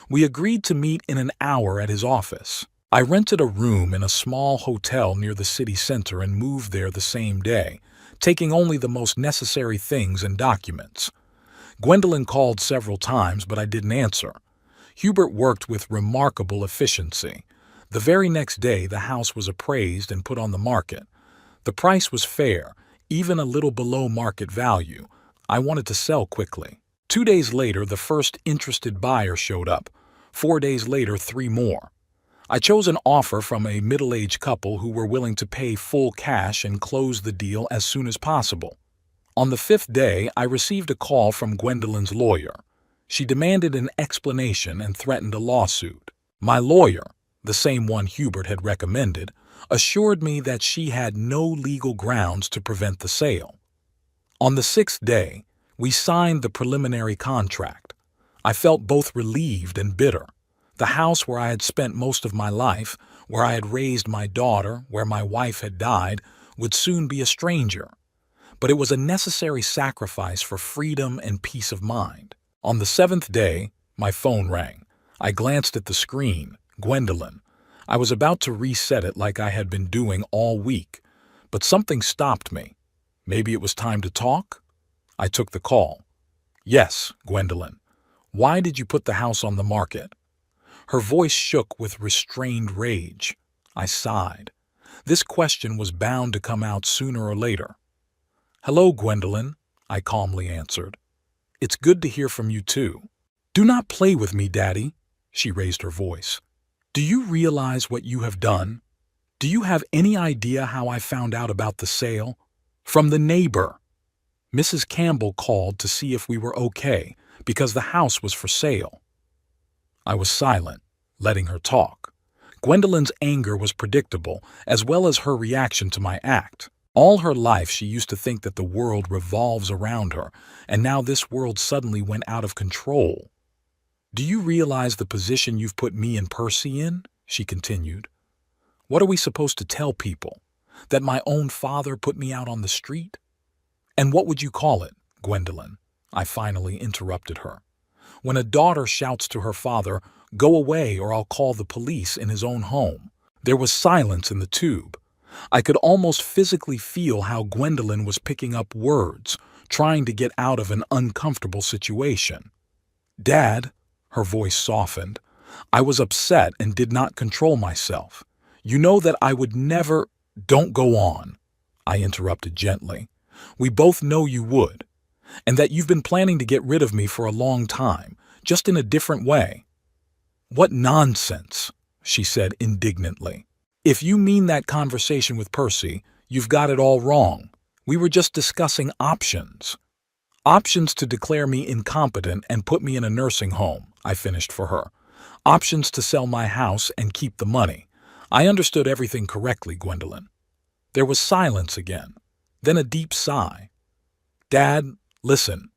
We agreed to meet in an hour at his office. I rented a room in a small hotel near the city center and moved there the same day, taking only the most necessary things and documents. Gwendolyn called several times, but I didn't answer. Hubert worked with remarkable efficiency. The very next day, the house was appraised and put on the market. The price was fair, even a little below market value. I wanted to sell quickly. 2 days later, the first interested buyer showed up. 4 days later, 3 more. I chose an offer from a middle-aged couple who were willing to pay full cash and close the deal as soon as possible. On the 5th day, I received a call from Gwendolyn's lawyer. She demanded an explanation and threatened a lawsuit. My lawyer, the same one Hubert had recommended, assured me that she had no legal grounds to prevent the sale. On the sixth day, we signed the preliminary contract. I felt both relieved and bitter. The house where I had spent most of my life, where I had raised my daughter, where my wife had died, would soon be a stranger. But it was a necessary sacrifice for freedom and peace of mind. On the seventh day, my phone rang. I glanced at the screen. Gwendolyn. I was about to reset it like I had been doing all week, but something stopped me. Maybe it was time to talk? I took the call. Yes, Gwendolyn. Why did you put the house on the market? Her voice shook with restrained rage. I sighed. This question was bound to come out sooner or later. Hello, Gwendolyn, I calmly answered. It's good to hear from you too. Do not play with me, Daddy, she raised her voice. Do you realize what you have done? Do you have any idea how I found out about the sale? From the neighbor. Mrs. Campbell called to see if we were okay because the house was for sale. I was silent, letting her talk. Gwendolyn's anger was predictable, as well as her reaction to my act. All her life she used to think that the world revolves around her, and now this world suddenly went out of control. Do you realize the position you've put me and Percy in? She continued. What are we supposed to tell people? That my own father put me out on the street? And what would you call it, Gwendolyn? I finally interrupted her. When a daughter shouts to her father, go away or I'll call the police in his own home. There was silence in the tube. I could almost physically feel how Gwendolyn was picking up words, trying to get out of an uncomfortable situation. Dad, her voice softened. I was upset and did not control myself. You know that I would never— Don't go on, I interrupted gently. We both know you would, and that you've been planning to get rid of me for a long time, just in a different way. What nonsense, she said indignantly. If you mean that conversation with Percy, you've got it all wrong. We were just discussing options. Options to declare me incompetent and put me in a nursing home, I finished for her. Options to sell my house and keep the money. I understood everything correctly, Gwendolyn. There was silence again, then a deep sigh. Dad, listen.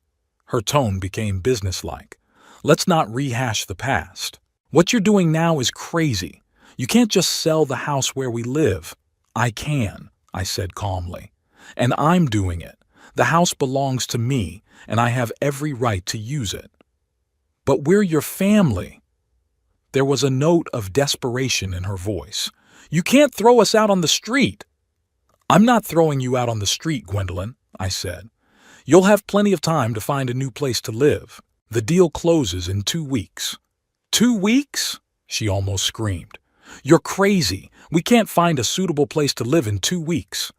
Her tone became businesslike. Let's not rehash the past. What you're doing now is crazy. You can't just sell the house where we live. I can, I said calmly. And I'm doing it. The house belongs to me, and I have every right to use it. But we're your family. There was a note of desperation in her voice. You can't throw us out on the street. I'm not throwing you out on the street, Gwendolyn, I said. You'll have plenty of time to find a new place to live. The deal closes in 2 weeks. 2 weeks? She almost screamed. You're crazy. We can't find a suitable place to live in 2 weeks.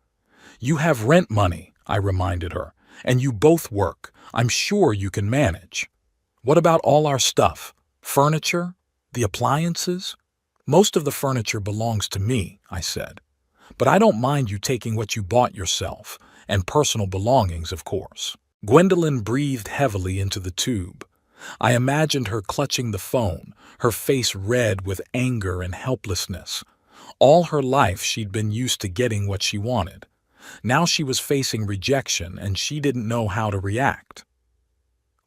You have rent money, I reminded her, and you both work. I'm sure you can manage. What about all our stuff? Furniture? The appliances? Most of the furniture belongs to me, I said. But I don't mind you taking what you bought yourself, and personal belongings, of course. Gwendolyn breathed heavily into the tube. I imagined her clutching the phone, her face red with anger and helplessness. All her life she'd been used to getting what she wanted. Now she was facing rejection, and she didn't know how to react.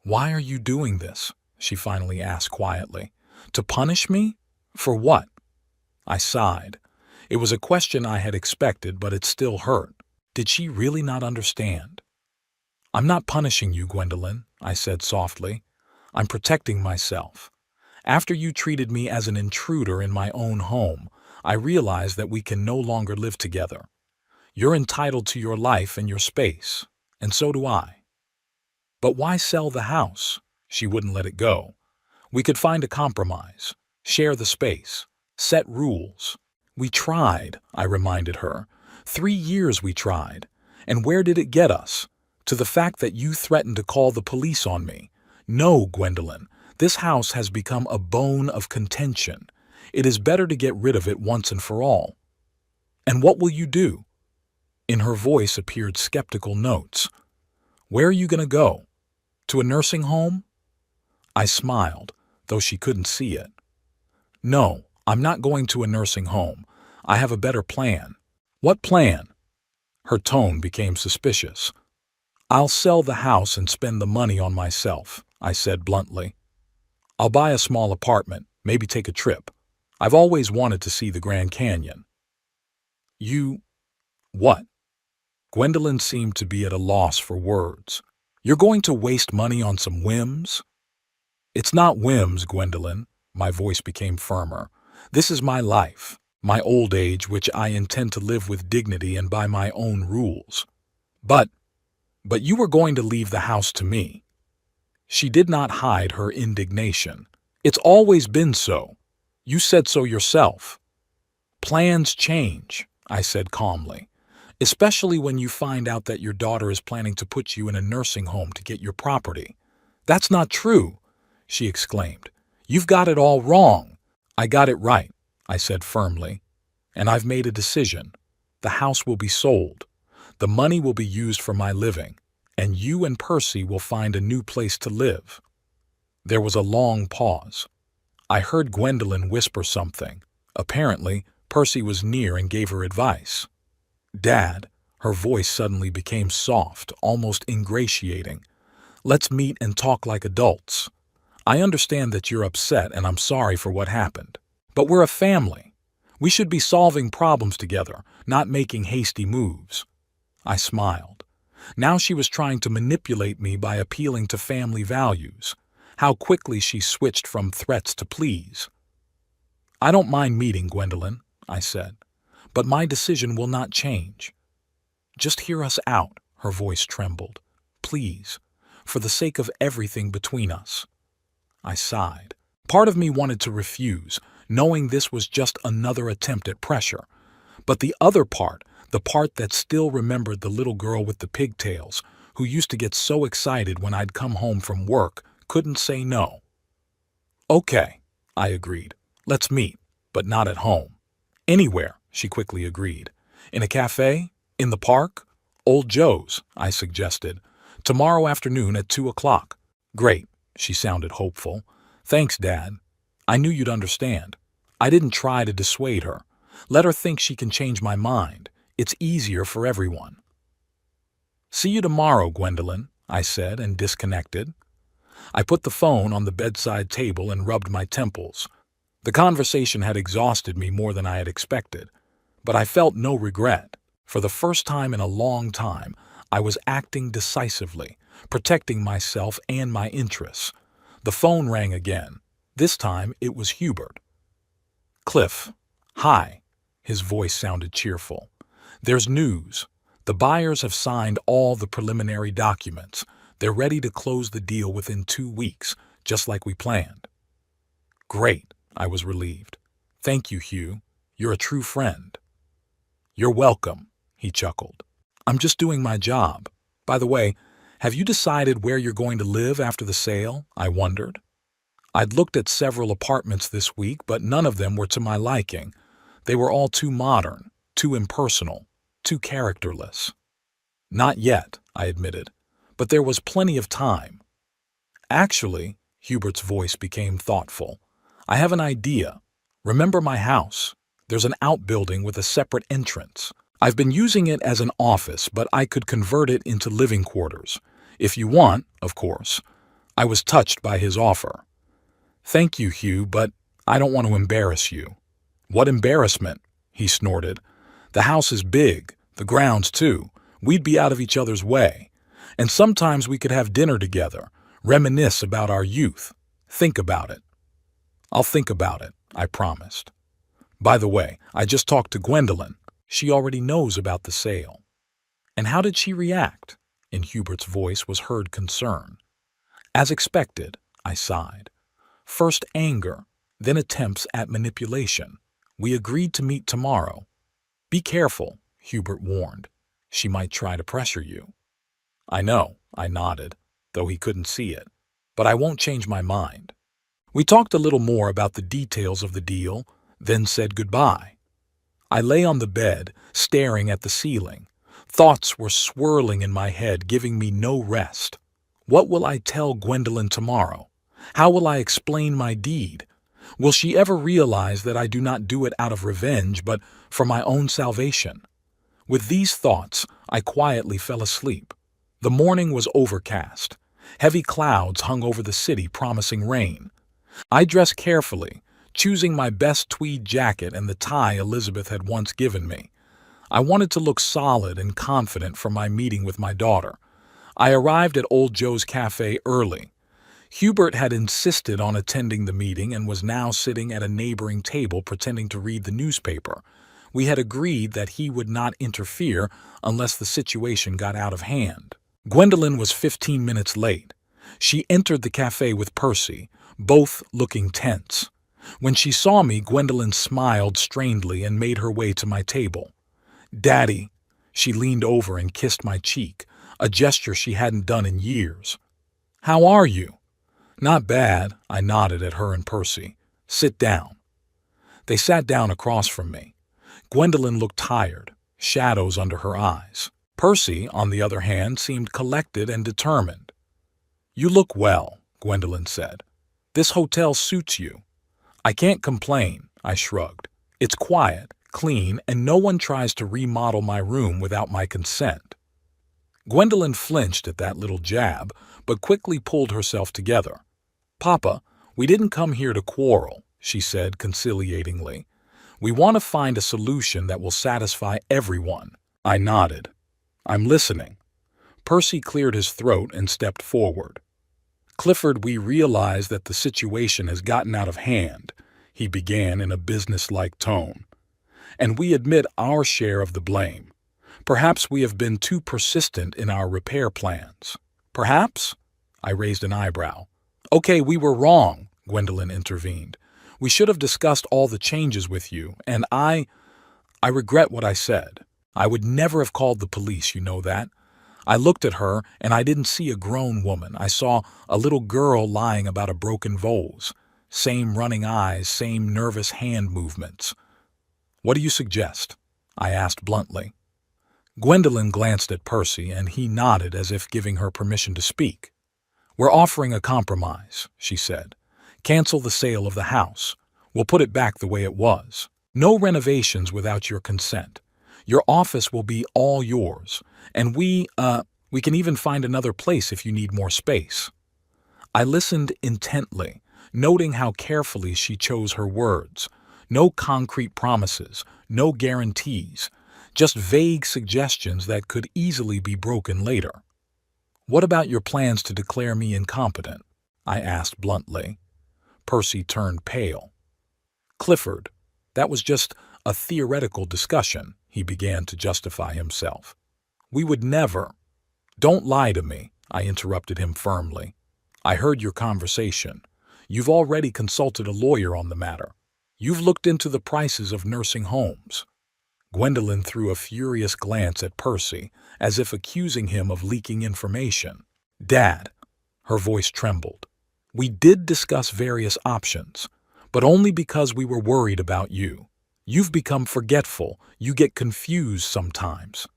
Why are you doing this? She finally asked quietly. To punish me? For what? I sighed. It was a question I had expected, but it still hurt. Did she really not understand? I'm not punishing you, Gwendolyn, I said softly. I'm protecting myself. After you treated me as an intruder in my own home, I realized that we can no longer live together. You're entitled to your life and your space, and so do I. But why sell the house? She wouldn't let it go. We could find a compromise, share the space, set rules. We tried, I reminded her. 3 years we tried. And where did it get us? To the fact that you threatened to call the police on me. No, Gwendolyn, this house has become a bone of contention. It is better to get rid of it once and for all. And what will you do? In her voice appeared skeptical notes. Where are you going to go? To a nursing home? I smiled, though she couldn't see it. No, I'm not going to a nursing home. I have a better plan. What plan? Her tone became suspicious. I'll sell the house and spend the money on myself, I said bluntly. I'll buy a small apartment, maybe take a trip. I've always wanted to see the Grand Canyon. You… what? Gwendolyn seemed to be at a loss for words. You're going to waste money on some whims? It's not whims, Gwendolyn. My voice became firmer. This is my life, my old age, which I intend to live with dignity and by my own rules. But you were going to leave the house to me. She did not hide her indignation. It's always been so. You said so yourself. Plans change, I said calmly, especially when you find out that your daughter is planning to put you in a nursing home to get your property. That's not true, she exclaimed. You've got it all wrong. I got it right, I said firmly. And I've made a decision. The house will be sold. The money will be used for my living, and you and Percy will find a new place to live. There was a long pause. I heard Gwendolyn whisper something. Apparently, Percy was near and gave her advice. Dad, her voice suddenly became soft, almost ingratiating. Let's meet and talk like adults. I understand that you're upset and I'm sorry for what happened. But we're a family. We should be solving problems together, not making hasty moves. I smiled. Now she was trying to manipulate me by appealing to family values. How quickly she switched from threats to pleas. I don't mind meeting, Gwendolyn, I said, but my decision will not change. Just hear us out, her voice trembled. Please, for the sake of everything between us. I sighed. Part of me wanted to refuse, knowing this was just another attempt at pressure. But the other part, the part that still remembered the little girl with the pigtails, who used to get so excited when I'd come home from work, couldn't say no. Okay, I agreed. Let's meet, but not at home. Anywhere, she quickly agreed. In a cafe? In the park? Old Joe's, I suggested. Tomorrow afternoon at 2 o'clock. Great, she sounded hopeful. Thanks, Dad. I knew you'd understand. I didn't try to dissuade her. Let her think she can change my mind. It's easier for everyone. See you tomorrow, Gwendolyn, I said and disconnected. I put the phone on the bedside table and rubbed my temples. The conversation had exhausted me more than I had expected, but I felt no regret. For the first time in a long time, I was acting decisively, protecting myself and my interests. The phone rang again. This time it was Hubert. Cliff. Hi. His voice sounded cheerful. There's news. The buyers have signed all the preliminary documents. They're ready to close the deal within 2 weeks, just like we planned. Great, I was relieved. Thank you, Hugh. You're a true friend. You're welcome, he chuckled. I'm just doing my job. By the way, have you decided where you're going to live after the sale? I wondered. I'd looked at several apartments this week, but none of them were to my liking. They were all too modern, too impersonal, too characterless. Not yet, I admitted, but there was plenty of time. Actually, Hubert's voice became thoughtful. I have an idea. Remember my house? There's an outbuilding with a separate entrance. I've been using it as an office, but I could convert it into living quarters. If you want, of course. I was touched by his offer. Thank you, Hugh, but I don't want to embarrass you. What embarrassment? He snorted. The house is big, the grounds too. We'd be out of each other's way. And sometimes we could have dinner together, reminisce about our youth. Think about it. I'll think about it, I promised. By the way, I just talked to Gwendolyn. She already knows about the sale. And how did she react? In Hubert's voice was heard concern. As expected, I sighed. First anger, then attempts at manipulation. We agreed to meet tomorrow. Be careful, Hubert warned. She might try to pressure you. I know, I nodded, though he couldn't see it. But I won't change my mind. We talked a little more about the details of the deal, then said goodbye. I lay on the bed, staring at the ceiling. Thoughts were swirling in my head, giving me no rest. What will I tell Gwendolyn tomorrow? How will I explain my deed? Will she ever realize that I do not do it out of revenge, but for my own salvation? With these thoughts, I quietly fell asleep. The morning was overcast. Heavy clouds hung over the city, promising rain. I dressed carefully, choosing my best tweed jacket and the tie Elizabeth had once given me. I wanted to look solid and confident for my meeting with my daughter. I arrived at Old Joe's Cafe early. Hubert had insisted on attending the meeting and was now sitting at a neighboring table pretending to read the newspaper. We had agreed that he would not interfere unless the situation got out of hand. Gwendolyn was 15 minutes late. She entered the cafe with Percy, both looking tense. When she saw me, Gwendolyn smiled strangely and made her way to my table. "Daddy," she leaned over and kissed my cheek, a gesture she hadn't done in years. "How are you?" "Not bad," I nodded at her and Percy. "Sit down." They sat down across from me. Gwendolyn looked tired, shadows under her eyes. Percy, on the other hand, seemed collected and determined. "You look well," Gwendolyn said. "This hotel suits you." "I can't complain," I shrugged. "It's quiet, clean, and no one tries to remodel my room without my consent." Gwendolyn flinched at that little jab, but quickly pulled herself together. "Papa, we didn't come here to quarrel," she said conciliatingly. "We want to find a solution that will satisfy everyone." I nodded. "I'm listening." Percy cleared his throat and stepped forward. "Clifford, we realize that the situation has gotten out of hand," he began in a businesslike tone. "And we admit our share of the blame. Perhaps we have been too persistent in our repair plans." "Perhaps?" I raised an eyebrow. "Okay, we were wrong," Gwendolyn intervened. "We should have discussed all the changes with you, and I regret what I said. I would never have called the police, you know that. I looked at her, and I didn't see a grown woman. I saw a little girl lying about a broken vase. Same running eyes, same nervous hand movements." "What do you suggest?" I asked bluntly. Gwendolyn glanced at Percy, and he nodded as if giving her permission to speak. "We're offering a compromise," she said. "Cancel the sale of the house. We'll put it back the way it was. No renovations without your consent. Your office will be all yours, and we can even find another place if you need more space." I listened intently, noting how carefully she chose her words. No concrete promises, no guarantees, just vague suggestions that could easily be broken later. "What about your plans to declare me incompetent?" I asked bluntly. Percy turned pale. "Clifford, that was just a theoretical discussion," he began to justify himself. "We would never—" "Don't lie to me," I interrupted him firmly. "I heard your conversation. You've already consulted a lawyer on the matter. You've looked into the prices of nursing homes." Gwendolyn threw a furious glance at Percy, as if accusing him of leaking information. "Dad," her voice trembled, "we did discuss various options, but only because we were worried about you. You've become forgetful. You get confused sometimes."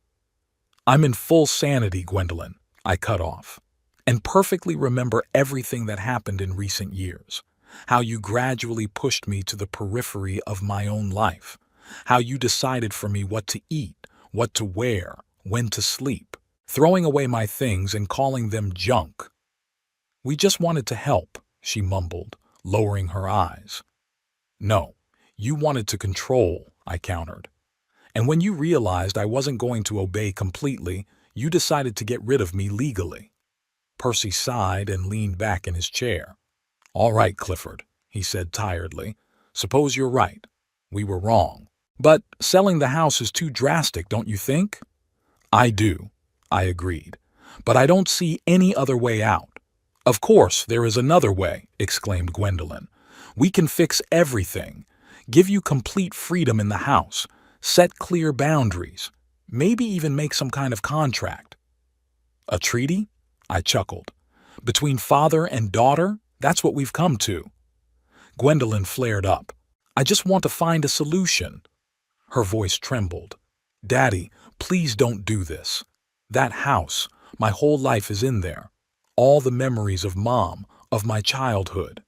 "I'm in full sanity, Gwendolyn," I cut off, "and perfectly remember everything that happened in recent years. How you gradually pushed me to the periphery of my own life. How you decided for me what to eat, what to wear, when to sleep, throwing away my things and calling them junk." "We just wanted to help," she mumbled, lowering her eyes. "No, you wanted to control," I countered. "And when you realized I wasn't going to obey completely, you decided to get rid of me legally." Percy sighed and leaned back in his chair. "All right, Clifford," he said tiredly. "Suppose you're right. We were wrong. But selling the house is too drastic, don't you think?" "I do," I agreed. "But I don't see any other way out." "Of course, there is another way," exclaimed Gwendolyn. "We can fix everything. Give you complete freedom in the house. Set clear boundaries. Maybe even make some kind of contract." "A treaty?" I chuckled. "Between father and daughter? That's what we've come to." Gwendolyn flared up. "I just want to find a solution." Her voice trembled. "Daddy, please don't do this. That house, my whole life is in there. All the memories of Mom, of my childhood."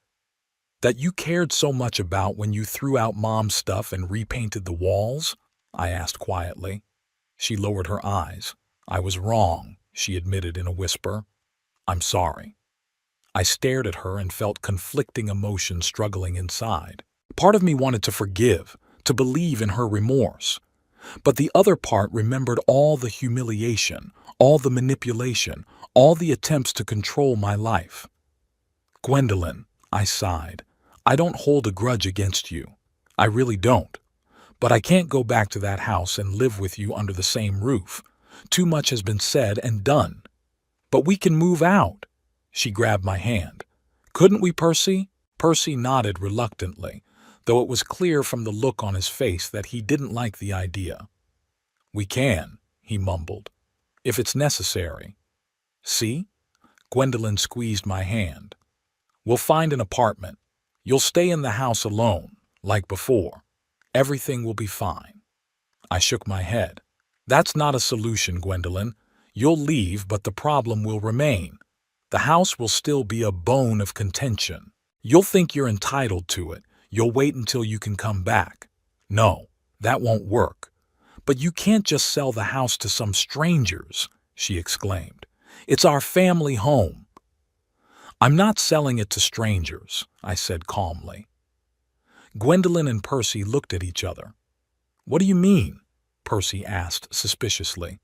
That you cared so much about when you threw out Mom's stuff and repainted the walls? I asked quietly. She lowered her eyes. I was wrong, she admitted in a whisper. I'm sorry. I stared at her and felt conflicting emotions struggling inside. Part of me wanted to forgive, to believe in her remorse. But the other part remembered all the humiliation, all the manipulation, all the attempts to control my life. Gwendolyn, I sighed, I don't hold a grudge against you. I really don't. But I can't go back to that house and live with you under the same roof. Too much has been said and done. But we can move out. She grabbed my hand. Couldn't we, Percy? Percy nodded reluctantly, though it was clear from the look on his face that he didn't like the idea. We can, he mumbled, if it's necessary. See? Gwendolyn squeezed my hand. We'll find an apartment. You'll stay in the house alone, like before. Everything will be fine. I shook my head. That's not a solution, Gwendolyn. You'll leave, but the problem will remain. The house will still be a bone of contention. You'll think you're entitled to it. You'll wait until you can come back. No, that won't work. But you can't just sell the house to some strangers, she exclaimed. It's our family home. I'm not selling it to strangers, I said calmly. Gwendolyn and Percy looked at each other. What do you mean? Percy asked suspiciously.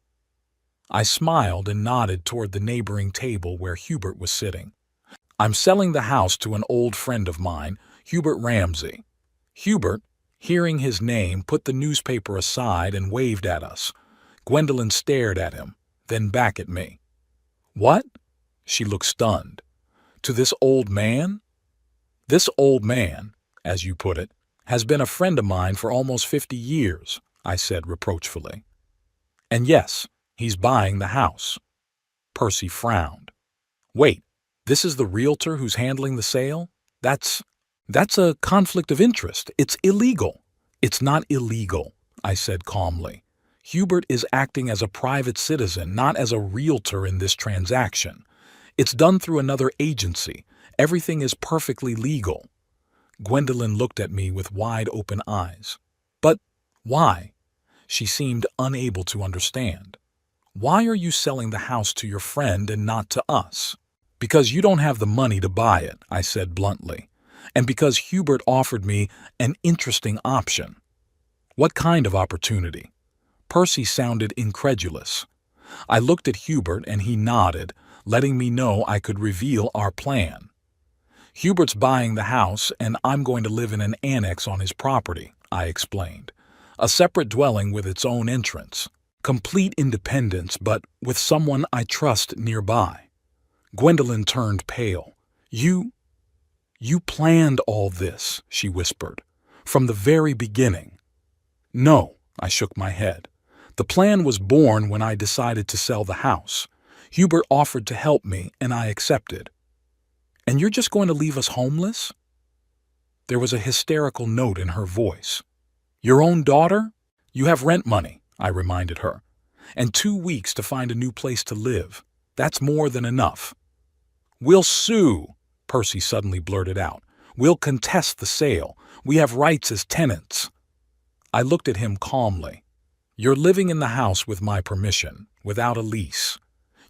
I smiled and nodded toward the neighboring table where Hubert was sitting. I'm selling the house to an old friend of mine, Hubert Ramsay. Hubert, hearing his name, put the newspaper aside and waved at us. Gwendolyn stared at him, then back at me. What? She looked stunned. To this old man? This old man, as you put it, has been a friend of mine for almost 50 years, I said reproachfully. And yes, he's buying the house. Percy frowned. Wait, this is the realtor who's handling the sale? That's a conflict of interest. It's illegal. It's not illegal, I said calmly. Hubert is acting as a private citizen, not as a realtor in this transaction. It's done through another agency. Everything is perfectly legal. Gwendolyn looked at me with wide-open eyes. But why? She seemed unable to understand. Why are you selling the house to your friend and not to us? Because you don't have the money to buy it, I said bluntly, and because Hubert offered me an interesting option. What kind of opportunity? Percy sounded incredulous. I looked at Hubert and he nodded, letting me know I could reveal our plan. Hubert's buying the house and I'm going to live in an annex on his property, I explained. A separate dwelling with its own entrance. Complete independence, but with someone I trust nearby. Gwendolyn turned pale. You planned all this, she whispered, from the very beginning. No, I shook my head. The plan was born when I decided to sell the house. Hubert offered to help me, and I accepted. And you're just going to leave us homeless? There was a hysterical note in her voice. Your own daughter? You have rent money, I reminded her. And 2 weeks to find a new place to live. That's more than enough. We'll sue, Percy suddenly blurted out. We'll contest the sale. We have rights as tenants. I looked at him calmly. You're living in the house with my permission, without a lease.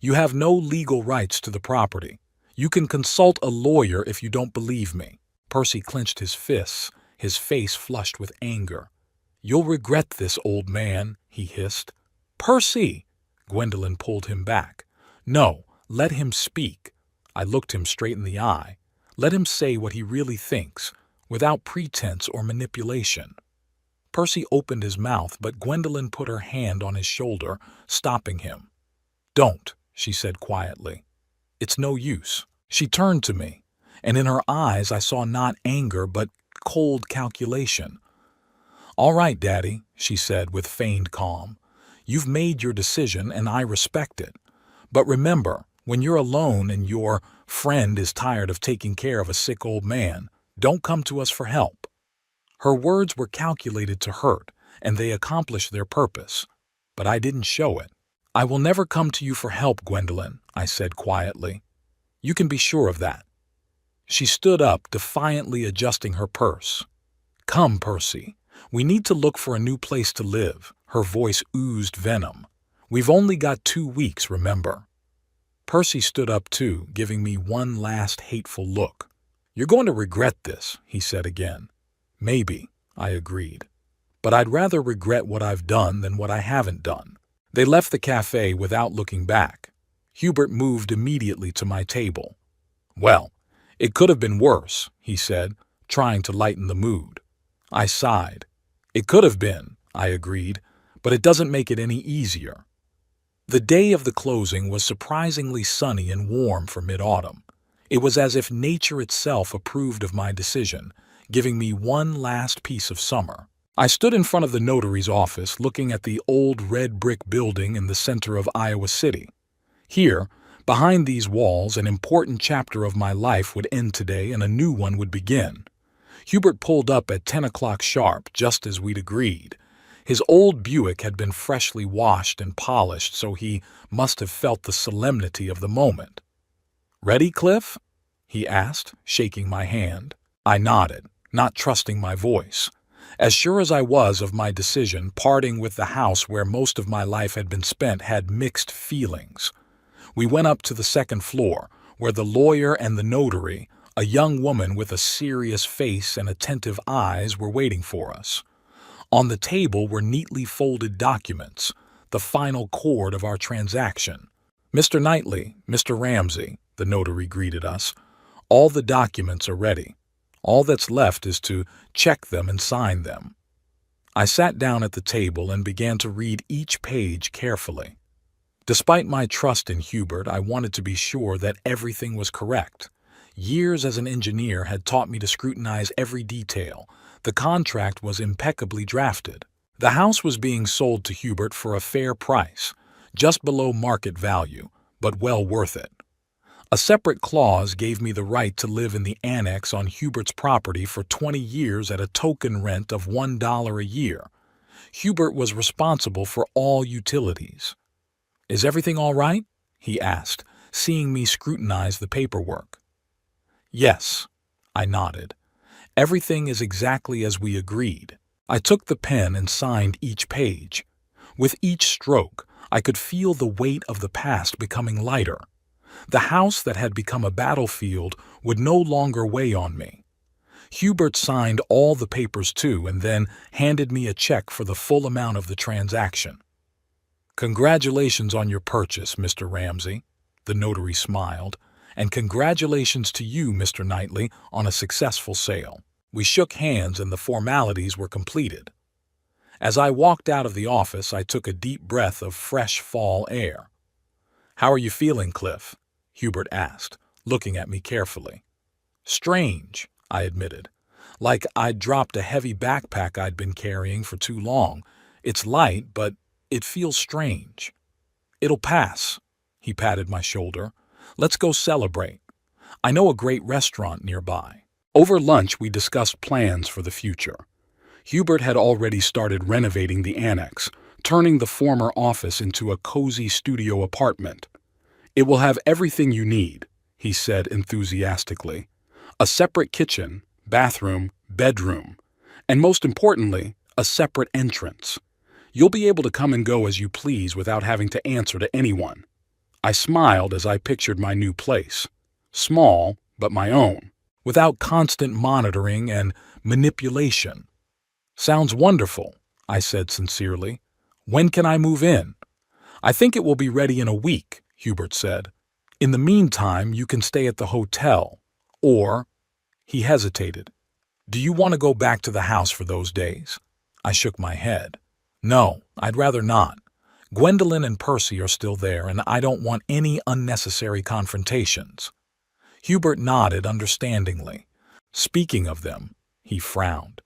You have no legal rights to the property. You can consult a lawyer if you don't believe me. Percy clenched his fists, his face flushed with anger. You'll regret this, old man, he hissed. Percy! Gwendolyn pulled him back. No, let him speak. I looked him straight in the eye. Let him say what he really thinks, without pretense or manipulation. Percy opened his mouth, but Gwendolyn put her hand on his shoulder, stopping him. Don't, she said quietly. It's no use. She turned to me, and in her eyes I saw not anger but cold calculation. All right, Daddy, she said with feigned calm. You've made your decision and I respect it. But remember, when you're alone and your friend is tired of taking care of a sick old man, don't come to us for help. Her words were calculated to hurt, and they accomplished their purpose. But I didn't show it. I will never come to you for help, Gwendolyn, I said quietly. You can be sure of that. She stood up, defiantly adjusting her purse. "Come, Percy. We need to look for a new place to live." Her voice oozed venom. "We've only got 2 weeks, remember." Percy stood up too, giving me one last hateful look. "You're going to regret this," he said again. "Maybe," I agreed. "But I'd rather regret what I've done than what I haven't done." They left the cafe without looking back. Hubert moved immediately to my table. "Well, it could have been worse," he said, trying to lighten the mood. I sighed. "It could have been," I agreed, "but it doesn't make it any easier." The day of the closing was surprisingly sunny and warm for mid-autumn. It was as if nature itself approved of my decision, giving me one last piece of summer. I stood in front of the notary's office looking at the old red brick building in the center of Iowa City. Here, behind these walls, an important chapter of my life would end today and a new one would begin. Hubert pulled up at 10 o'clock sharp, just as we'd agreed. His old Buick had been freshly washed and polished, so he must have felt the solemnity of the moment. "Ready, Cliff?" he asked, shaking my hand. I nodded, not trusting my voice. As sure as I was of my decision, parting with the house where most of my life had been spent had mixed feelings. We went up to the second floor, where the lawyer and the notary, a young woman with a serious face and attentive eyes, were waiting for us. On the table were neatly folded documents, the final chord of our transaction. "Mr. Knightley, Mr. Ramsey," the notary greeted us. "All the documents are ready. All that's left is to check them and sign them." I sat down at the table and began to read each page carefully. Despite my trust in Hubert, I wanted to be sure that everything was correct. Years as an engineer had taught me to scrutinize every detail. The contract was impeccably drafted. The house was being sold to Hubert for a fair price, just below market value, but well worth it. A separate clause gave me the right to live in the annex on Hubert's property for 20 years at a token rent of $1 a year. Hubert was responsible for all utilities. "Is everything all right?" he asked, seeing me scrutinize the paperwork. "Yes," I nodded. "Everything is exactly as we agreed." I took the pen and signed each page. With each stroke, I could feel the weight of the past becoming lighter. The house that had become a battlefield would no longer weigh on me. Hubert signed all the papers too and then handed me a check for the full amount of the transaction. "Congratulations on your purchase, Mr. Ramsey," the notary smiled, "and congratulations to you, Mr. Knightley, on a successful sale." We shook hands and the formalities were completed. As I walked out of the office, I took a deep breath of fresh fall air. "How are you feeling, Cliff?" Hubert asked, looking at me carefully. "Strange," I admitted. "Like I'd dropped a heavy backpack I'd been carrying for too long. It's light, but it feels strange." "It'll pass." He patted my shoulder. "Let's go celebrate. I know a great restaurant nearby." Over lunch, we discussed plans for the future. Hubert had already started renovating the annex, turning the former office into a cozy studio apartment. "It will have everything you need," he said enthusiastically. "A separate kitchen, bathroom, bedroom, and most importantly, a separate entrance. You'll be able to come and go as you please without having to answer to anyone." I smiled as I pictured my new place. Small, but my own, without constant monitoring and manipulation. "Sounds wonderful," I said sincerely. "When can I move in?" "I think it will be ready in a week," Hubert said. "In the meantime, you can stay at the hotel, or—" He hesitated. "Do you want to go back to the house for those days?" I shook my head. "No, I'd rather not. Gwendolyn and Percy are still there, and I don't want any unnecessary confrontations." Hubert nodded understandingly. "Speaking of them," he frowned,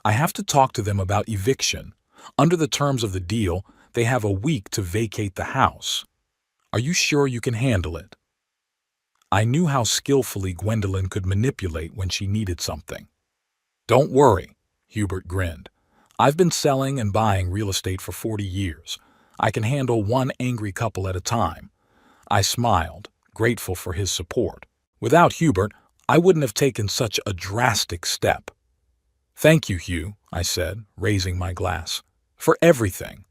"I have to talk to them about eviction. Under the terms of the deal, they have a week to vacate the house. Are you sure you can handle it?" I knew how skillfully Gwendolyn could manipulate when she needed something. "Don't worry," Hubert grinned. "I've been selling and buying real estate for 40 years. I can handle one angry couple at a time." I smiled, grateful for his support. Without Hubert, I wouldn't have taken such a drastic step. Thank you, Hugh, I said, raising my glass, for everything.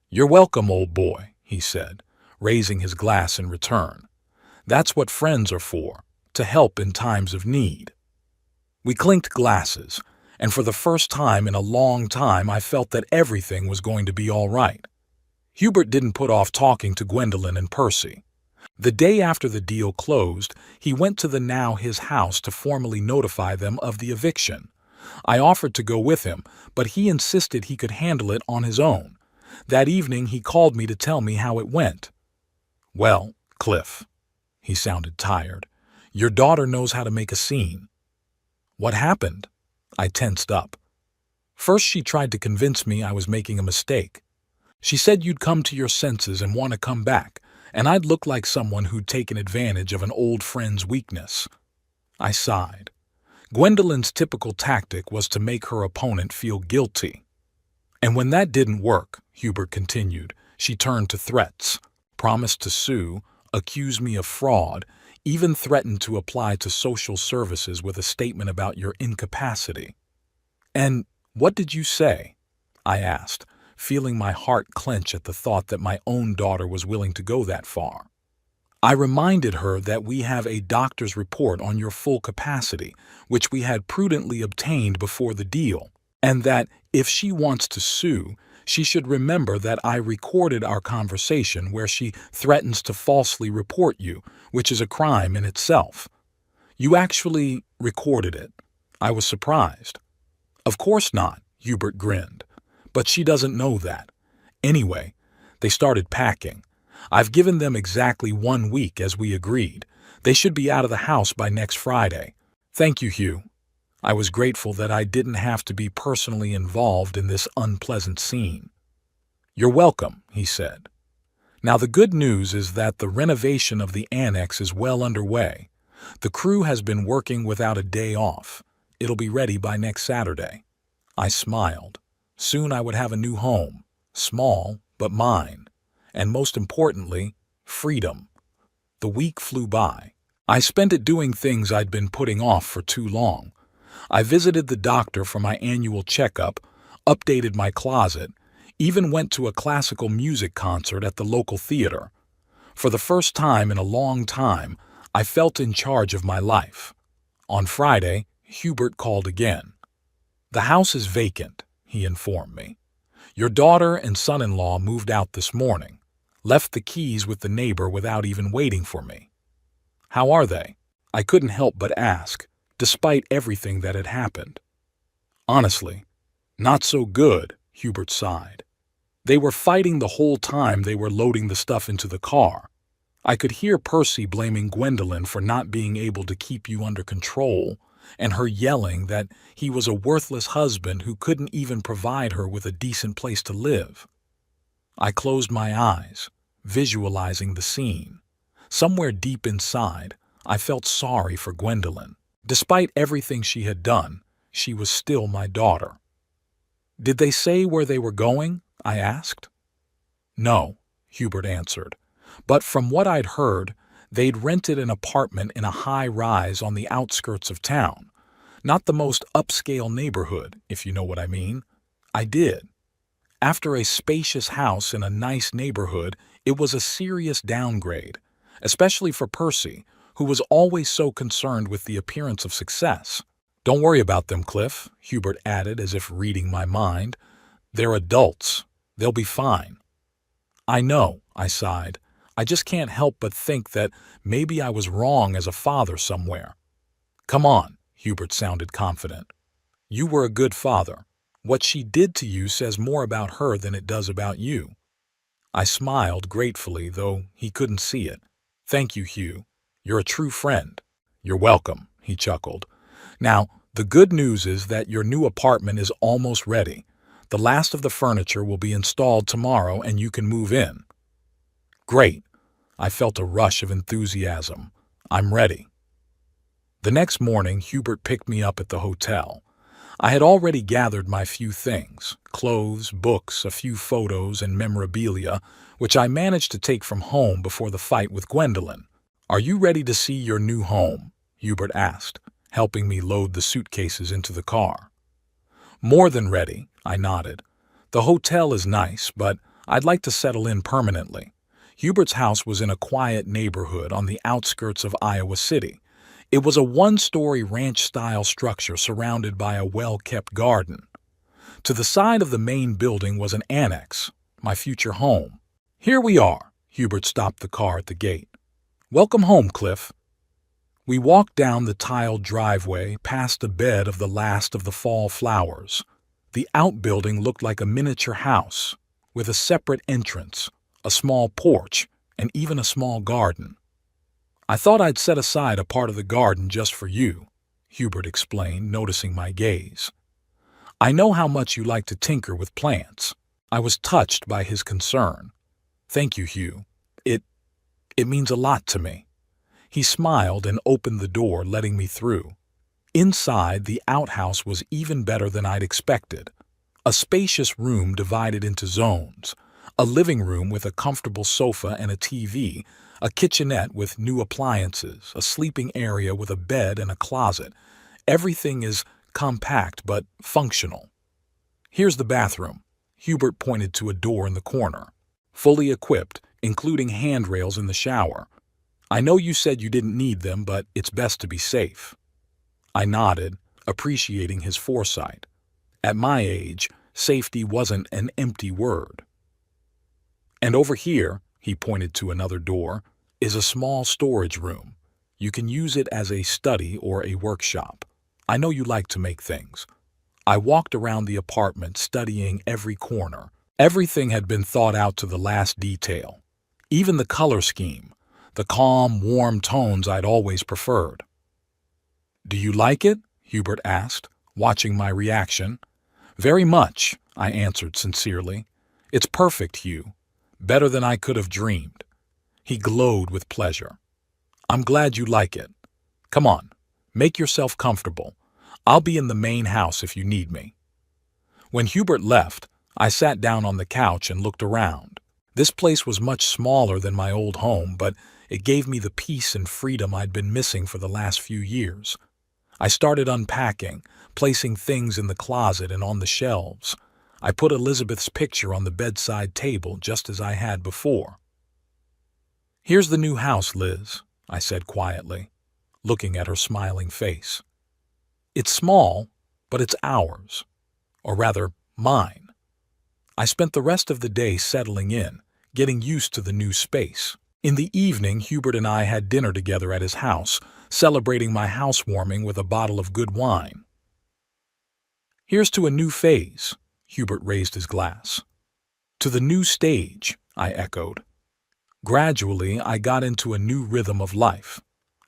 You're welcome, old boy, he said, raising his glass in return. That's what friends are for, to help in times of need. We clinked glasses, and for the first time in a long time I felt that everything was going to be all right. Hubert didn't put off talking to Gwendolyn and Percy. The day after the deal closed, he went to the now his house to formally notify them of the eviction. I offered to go with him, but he insisted he could handle it on his own. That evening he called me to tell me how it went. Well, Cliff, he sounded tired, your daughter knows how to make a scene. What happened? I tensed up. First she tried to convince me I was making a mistake. She said you'd come to your senses and want to come back, and I'd look like someone who'd taken advantage of an old friend's weakness. I sighed. Gwendolyn's typical tactic was to make her opponent feel guilty. And when that didn't work, Hubert continued, she turned to threats, promised to sue, accused me of fraud, even threatened to apply to social services with a statement about your incapacity. And what did you say? I asked, feeling my heart clench at the thought that my own daughter was willing to go that far. I reminded her that we have a doctor's report on your full capacity, which we had prudently obtained before the deal, and that if she wants to sue, she should remember that I recorded our conversation where she threatens to falsely report you, which is a crime in itself. You actually recorded it. I was surprised. Of course not, Hubert grinned. But she doesn't know that. Anyway, they started packing. I've given them exactly 1 week as we agreed. They should be out of the house by next Friday. Thank you, Hugh. I was grateful that I didn't have to be personally involved in this unpleasant scene. You're welcome, he said. Now the good news is that the renovation of the annex is well underway. The crew has been working without a day off. It'll be ready by next Saturday. I smiled. Soon I would have a new home, small but mine, and most importantly, freedom. The week flew by. I spent it doing things I'd been putting off for too long. I visited the doctor for my annual checkup, updated my closet, even went to a classical music concert at the local theater. For the first time in a long time, I felt in charge of my life. On Friday, Hubert called again. The house is vacant, he informed me. Your daughter and son-in-law moved out this morning, left the keys with the neighbor without even waiting for me. How are they? I couldn't help but ask, despite everything that had happened. Honestly, not so good, Hubert sighed. They were fighting the whole time they were loading the stuff into the car. I could hear Percy blaming Gwendolyn for not being able to keep you under control, and her yelling that he was a worthless husband who couldn't even provide her with a decent place to live. I closed my eyes, visualizing the scene. Somewhere deep inside, I felt sorry for Gwendolyn. Despite everything she had done, she was still my daughter. Did they say where they were going? I asked. No, Hubert answered, but from what I'd heard, they'd rented an apartment in a high-rise on the outskirts of town. Not the most upscale neighborhood, if you know what I mean. I did. After a spacious house in a nice neighborhood, it was a serious downgrade, especially for Percy, who was always so concerned with the appearance of success. Don't worry about them, Cliff, Hubert added as if reading my mind. They're adults. They'll be fine. I know, I sighed. I just can't help but think that maybe I was wrong as a father somewhere. Come on, Hubert sounded confident. You were a good father. What she did to you says more about her than it does about you. I smiled gratefully, though he couldn't see it. Thank you, Hugh. You're a true friend. You're welcome, he chuckled. Now, the good news is that your new apartment is almost ready. The last of the furniture will be installed tomorrow and you can move in. Great. I felt a rush of enthusiasm. I'm ready. The next morning, Hubert picked me up at the hotel. I had already gathered my few things, clothes, books, a few photos, and memorabilia, which I managed to take from home before the fight with Gwendolyn. Are you ready to see your new home? Hubert asked, helping me load the suitcases into the car. More than ready, I nodded. The hotel is nice, but I'd like to settle in permanently. Hubert's house was in a quiet neighborhood on the outskirts of Iowa City. It was a one-story ranch-style structure surrounded by a well-kept garden. To the side of the main building was an annex, my future home. Here we are, Hubert stopped the car at the gate. Welcome home, Cliff. We walked down the tiled driveway past a bed of the last of the fall flowers. The outbuilding looked like a miniature house, with a separate entrance, a small porch, and even a small garden. I thought I'd set aside a part of the garden just for you, Hubert explained, noticing my gaze. I know how much you like to tinker with plants. I was touched by his concern. Thank you, Hugh. It means a lot to me. He smiled and opened the door, letting me through. Inside, the outhouse was even better than I'd expected. A spacious room divided into zones. A living room with a comfortable sofa and a TV, a kitchenette with new appliances, a sleeping area with a bed and a closet. Everything is compact but functional. Here's the bathroom. Hubert pointed to a door in the corner. Fully equipped, including handrails in the shower. I know you said you didn't need them, but it's best to be safe. I nodded, appreciating his foresight. At my age, safety wasn't an empty word. And over here, he pointed to another door, is a small storage room. You can use it as a study or a workshop. I know you like to make things. I walked around the apartment, studying every corner. Everything had been thought out to the last detail. Even the color scheme, the calm, warm tones I'd always preferred. Do you like it? Hubert asked, watching my reaction. Very much, I answered sincerely. It's perfect, Hugh. Better than I could have dreamed. He glowed with pleasure. I'm glad you like it. Come on, make yourself comfortable. I'll be in the main house if you need me. When Hubert left, I sat down on the couch and looked around. This place was much smaller than my old home, but it gave me the peace and freedom I'd been missing for the last few years. I started unpacking, placing things in the closet and on the shelves. I put Elizabeth's picture on the bedside table just as I had before. Here's the new house, Liz, I said quietly, looking at her smiling face. It's small, but it's ours. Or rather, mine. I spent the rest of the day settling in, getting used to the new space. In the evening, Hubert and I had dinner together at his house, celebrating my housewarming with a bottle of good wine. Here's to a new phase, Hubert raised his glass. To the new stage, I echoed. Gradually, I got into a new rhythm of life.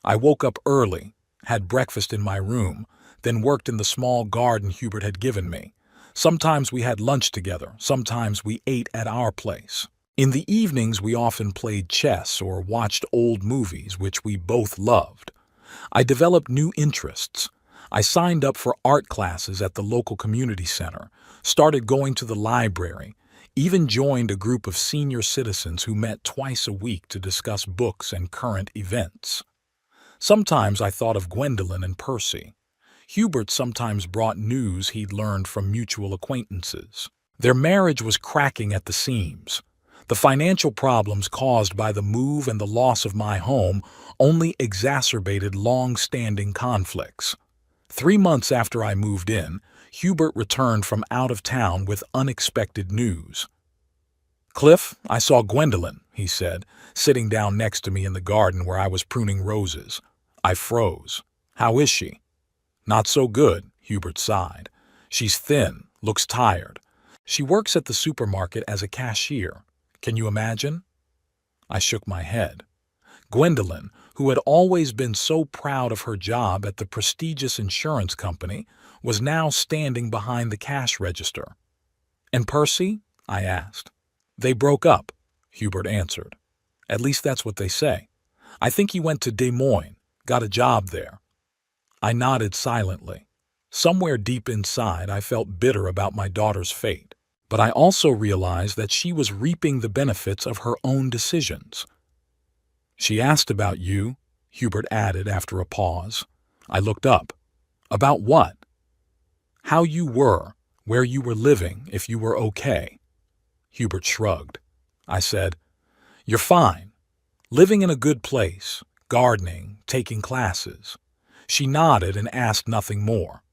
I woke up early, had breakfast in my room, then worked in the small garden Hubert had given me. Sometimes we had lunch together, sometimes we ate at our place. In the evenings, we often played chess or watched old movies, which we both loved. I developed new interests. I signed up for art classes at the local community center, started going to the library, even joined a group of senior citizens who met twice a week to discuss books and current events. Sometimes I thought of Gwendolyn and Percy. Hubert sometimes brought news he'd learned from mutual acquaintances. Their marriage was cracking at the seams. The financial problems caused by the move and the loss of my home only exacerbated long-standing conflicts. 3 months after I moved in, Hubert returned from out of town with unexpected news. Cliff, I saw Gwendolyn, he said, sitting down next to me in the garden where I was pruning roses. I froze. How is she? Not so good, Hubert sighed. She's thin, looks tired. She works at the supermarket as a cashier. Can you imagine? I shook my head. Gwendolyn, who had always been so proud of her job at the prestigious insurance company, was now standing behind the cash register. And Percy? I asked. They broke up, Hubert answered. At least that's what they say. I think he went to Des Moines, got a job there. I nodded silently. Somewhere deep inside, I felt bitter about my daughter's fate. But I also realized that she was reaping the benefits of her own decisions. She asked about you, Hubert added after a pause. I looked up. About what? How you were, where you were living, if you were okay. Hubert shrugged. I said, You're fine. Living in a good place, gardening, taking classes. She nodded and asked nothing more.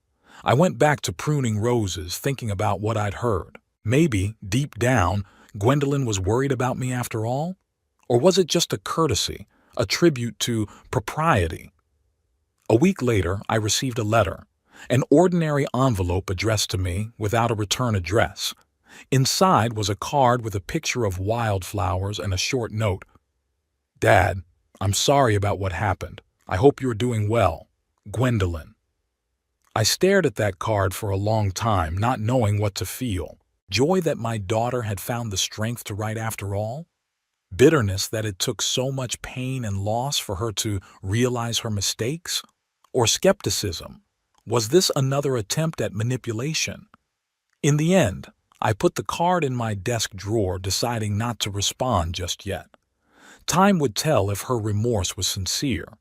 I went back to pruning roses, thinking about what I'd heard. Maybe, deep down, Gwendolyn was worried about me after all? Or was it just a courtesy, a tribute to propriety? A week later, I received a letter, an ordinary envelope addressed to me without a return address. Inside was a card with a picture of wildflowers and a short note. Dad, I'm sorry about what happened. I hope you're doing well. Gwendolyn. I stared at that card for a long time, not knowing what to feel. Joy that my daughter had found the strength to write after all? Bitterness that it took so much pain and loss for her to realize her mistakes? Or skepticism? Was this another attempt at manipulation? In the end, I put the card in my desk drawer, deciding not to respond just yet. Time would tell if her remorse was sincere.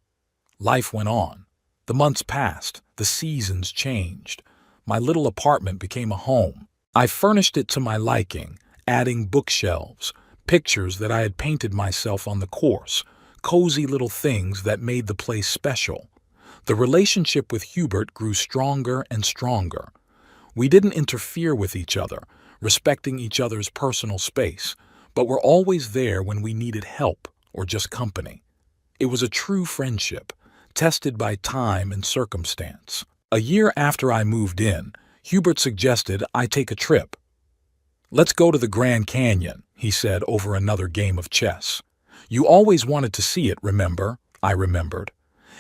Life went on. The months passed. The seasons changed. My little apartment became a home. I furnished it to my liking, adding bookshelves, pictures that I had painted myself on the course, cozy little things that made the place special. The relationship with Hubert grew stronger and stronger. We didn't interfere with each other, respecting each other's personal space, but were always there when we needed help or just company. It was a true friendship, tested by time and circumstance. A year after I moved in, Hubert suggested I take a trip. Let's go to the Grand Canyon, he said over another game of chess. You always wanted to see it, remember? I remembered.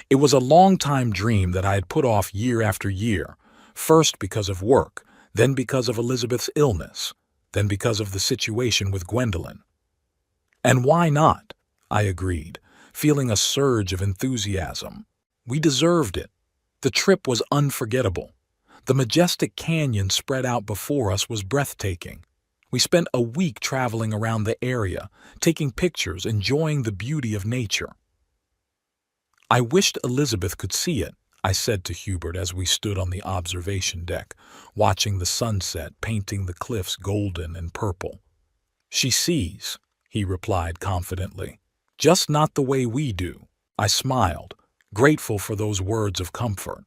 It was a long-time dream that I had put off year after year, first because of work, then because of Elizabeth's illness, then because of the situation with Gwendolyn. And why not? I agreed, feeling a surge of enthusiasm. We deserved it. The trip was unforgettable. The majestic canyon spread out before us was breathtaking. We spent a week traveling around the area, taking pictures, enjoying the beauty of nature. I wished Elizabeth could see it, I said to Hubert as we stood on the observation deck, watching the sunset painting the cliffs golden and purple. She sees, he replied confidently, just not the way we do. I smiled, grateful for those words of comfort.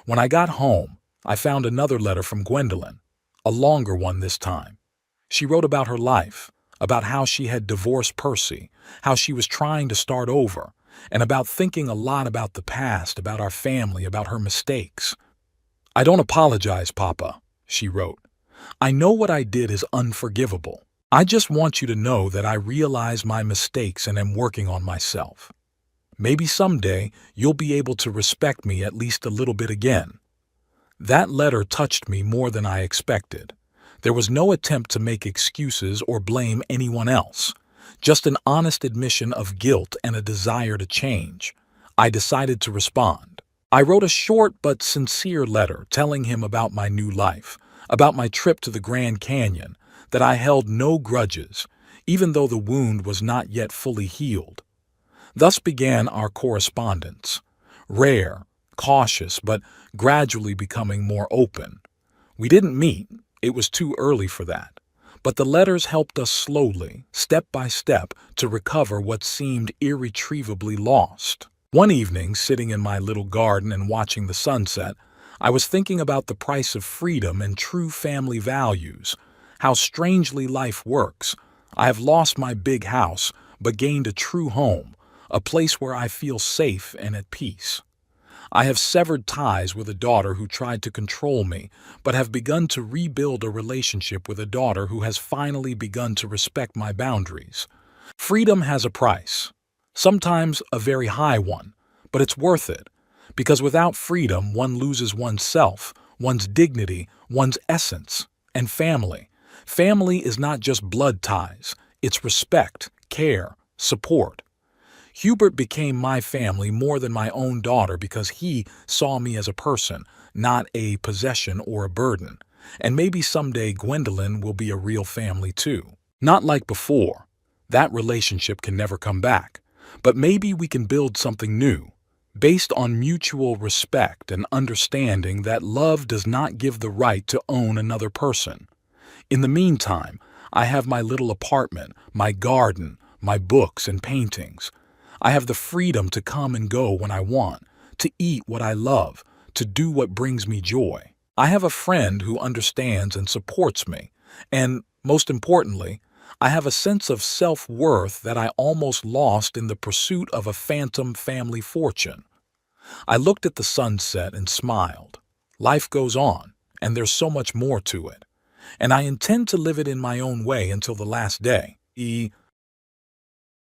When I got home, I found another letter from Gwendolyn, a longer one this time. She wrote about her life, about how she had divorced Percy, how she was trying to start over, and about thinking a lot about the past, about our family, about her mistakes. I don't apologize, Papa, she wrote. I know what I did is unforgivable. I just want you to know that I realize my mistakes and am working on myself. Maybe someday you'll be able to respect me at least a little bit again. That letter touched me more than I expected. There was no attempt to make excuses or blame anyone else. Just an honest admission of guilt and a desire to change. I decided to respond. I wrote a short but sincere letter telling him about my new life, about my trip to the Grand Canyon, that I held no grudges, even though the wound was not yet fully healed. Thus began our correspondence, rare, cautious, but gradually becoming more open. We didn't meet, it was too early for that. But the letters helped us slowly, step by step, to recover what seemed irretrievably lost. One evening, sitting in my little garden and watching the sunset, I was thinking about the price of freedom and true family values, how strangely life works. I have lost my big house, but gained a true home, a place where I feel safe and at peace. I have severed ties with a daughter who tried to control me, but have begun to rebuild a relationship with a daughter who has finally begun to respect my boundaries. Freedom has a price, sometimes a very high one, but it's worth it, because without freedom one loses oneself, one's dignity, one's essence, and family. Family is not just blood ties, it's respect, care, support. Hubert became my family more than my own daughter because he saw me as a person, not a possession or a burden. And maybe someday Gwendolyn will be a real family too. Not like before. That relationship can never come back. But maybe we can build something new, based on mutual respect and understanding that love does not give the right to own another person. In the meantime, I have my little apartment, my garden, my books and paintings. I have the freedom to come and go when I want, to eat what I love, to do what brings me joy. I have a friend who understands and supports me, and, most importantly, I have a sense of self-worth that I almost lost in the pursuit of a phantom family fortune. I looked at the sunset and smiled. Life goes on, and there's so much more to it. And I intend to live it in my own way until the last day.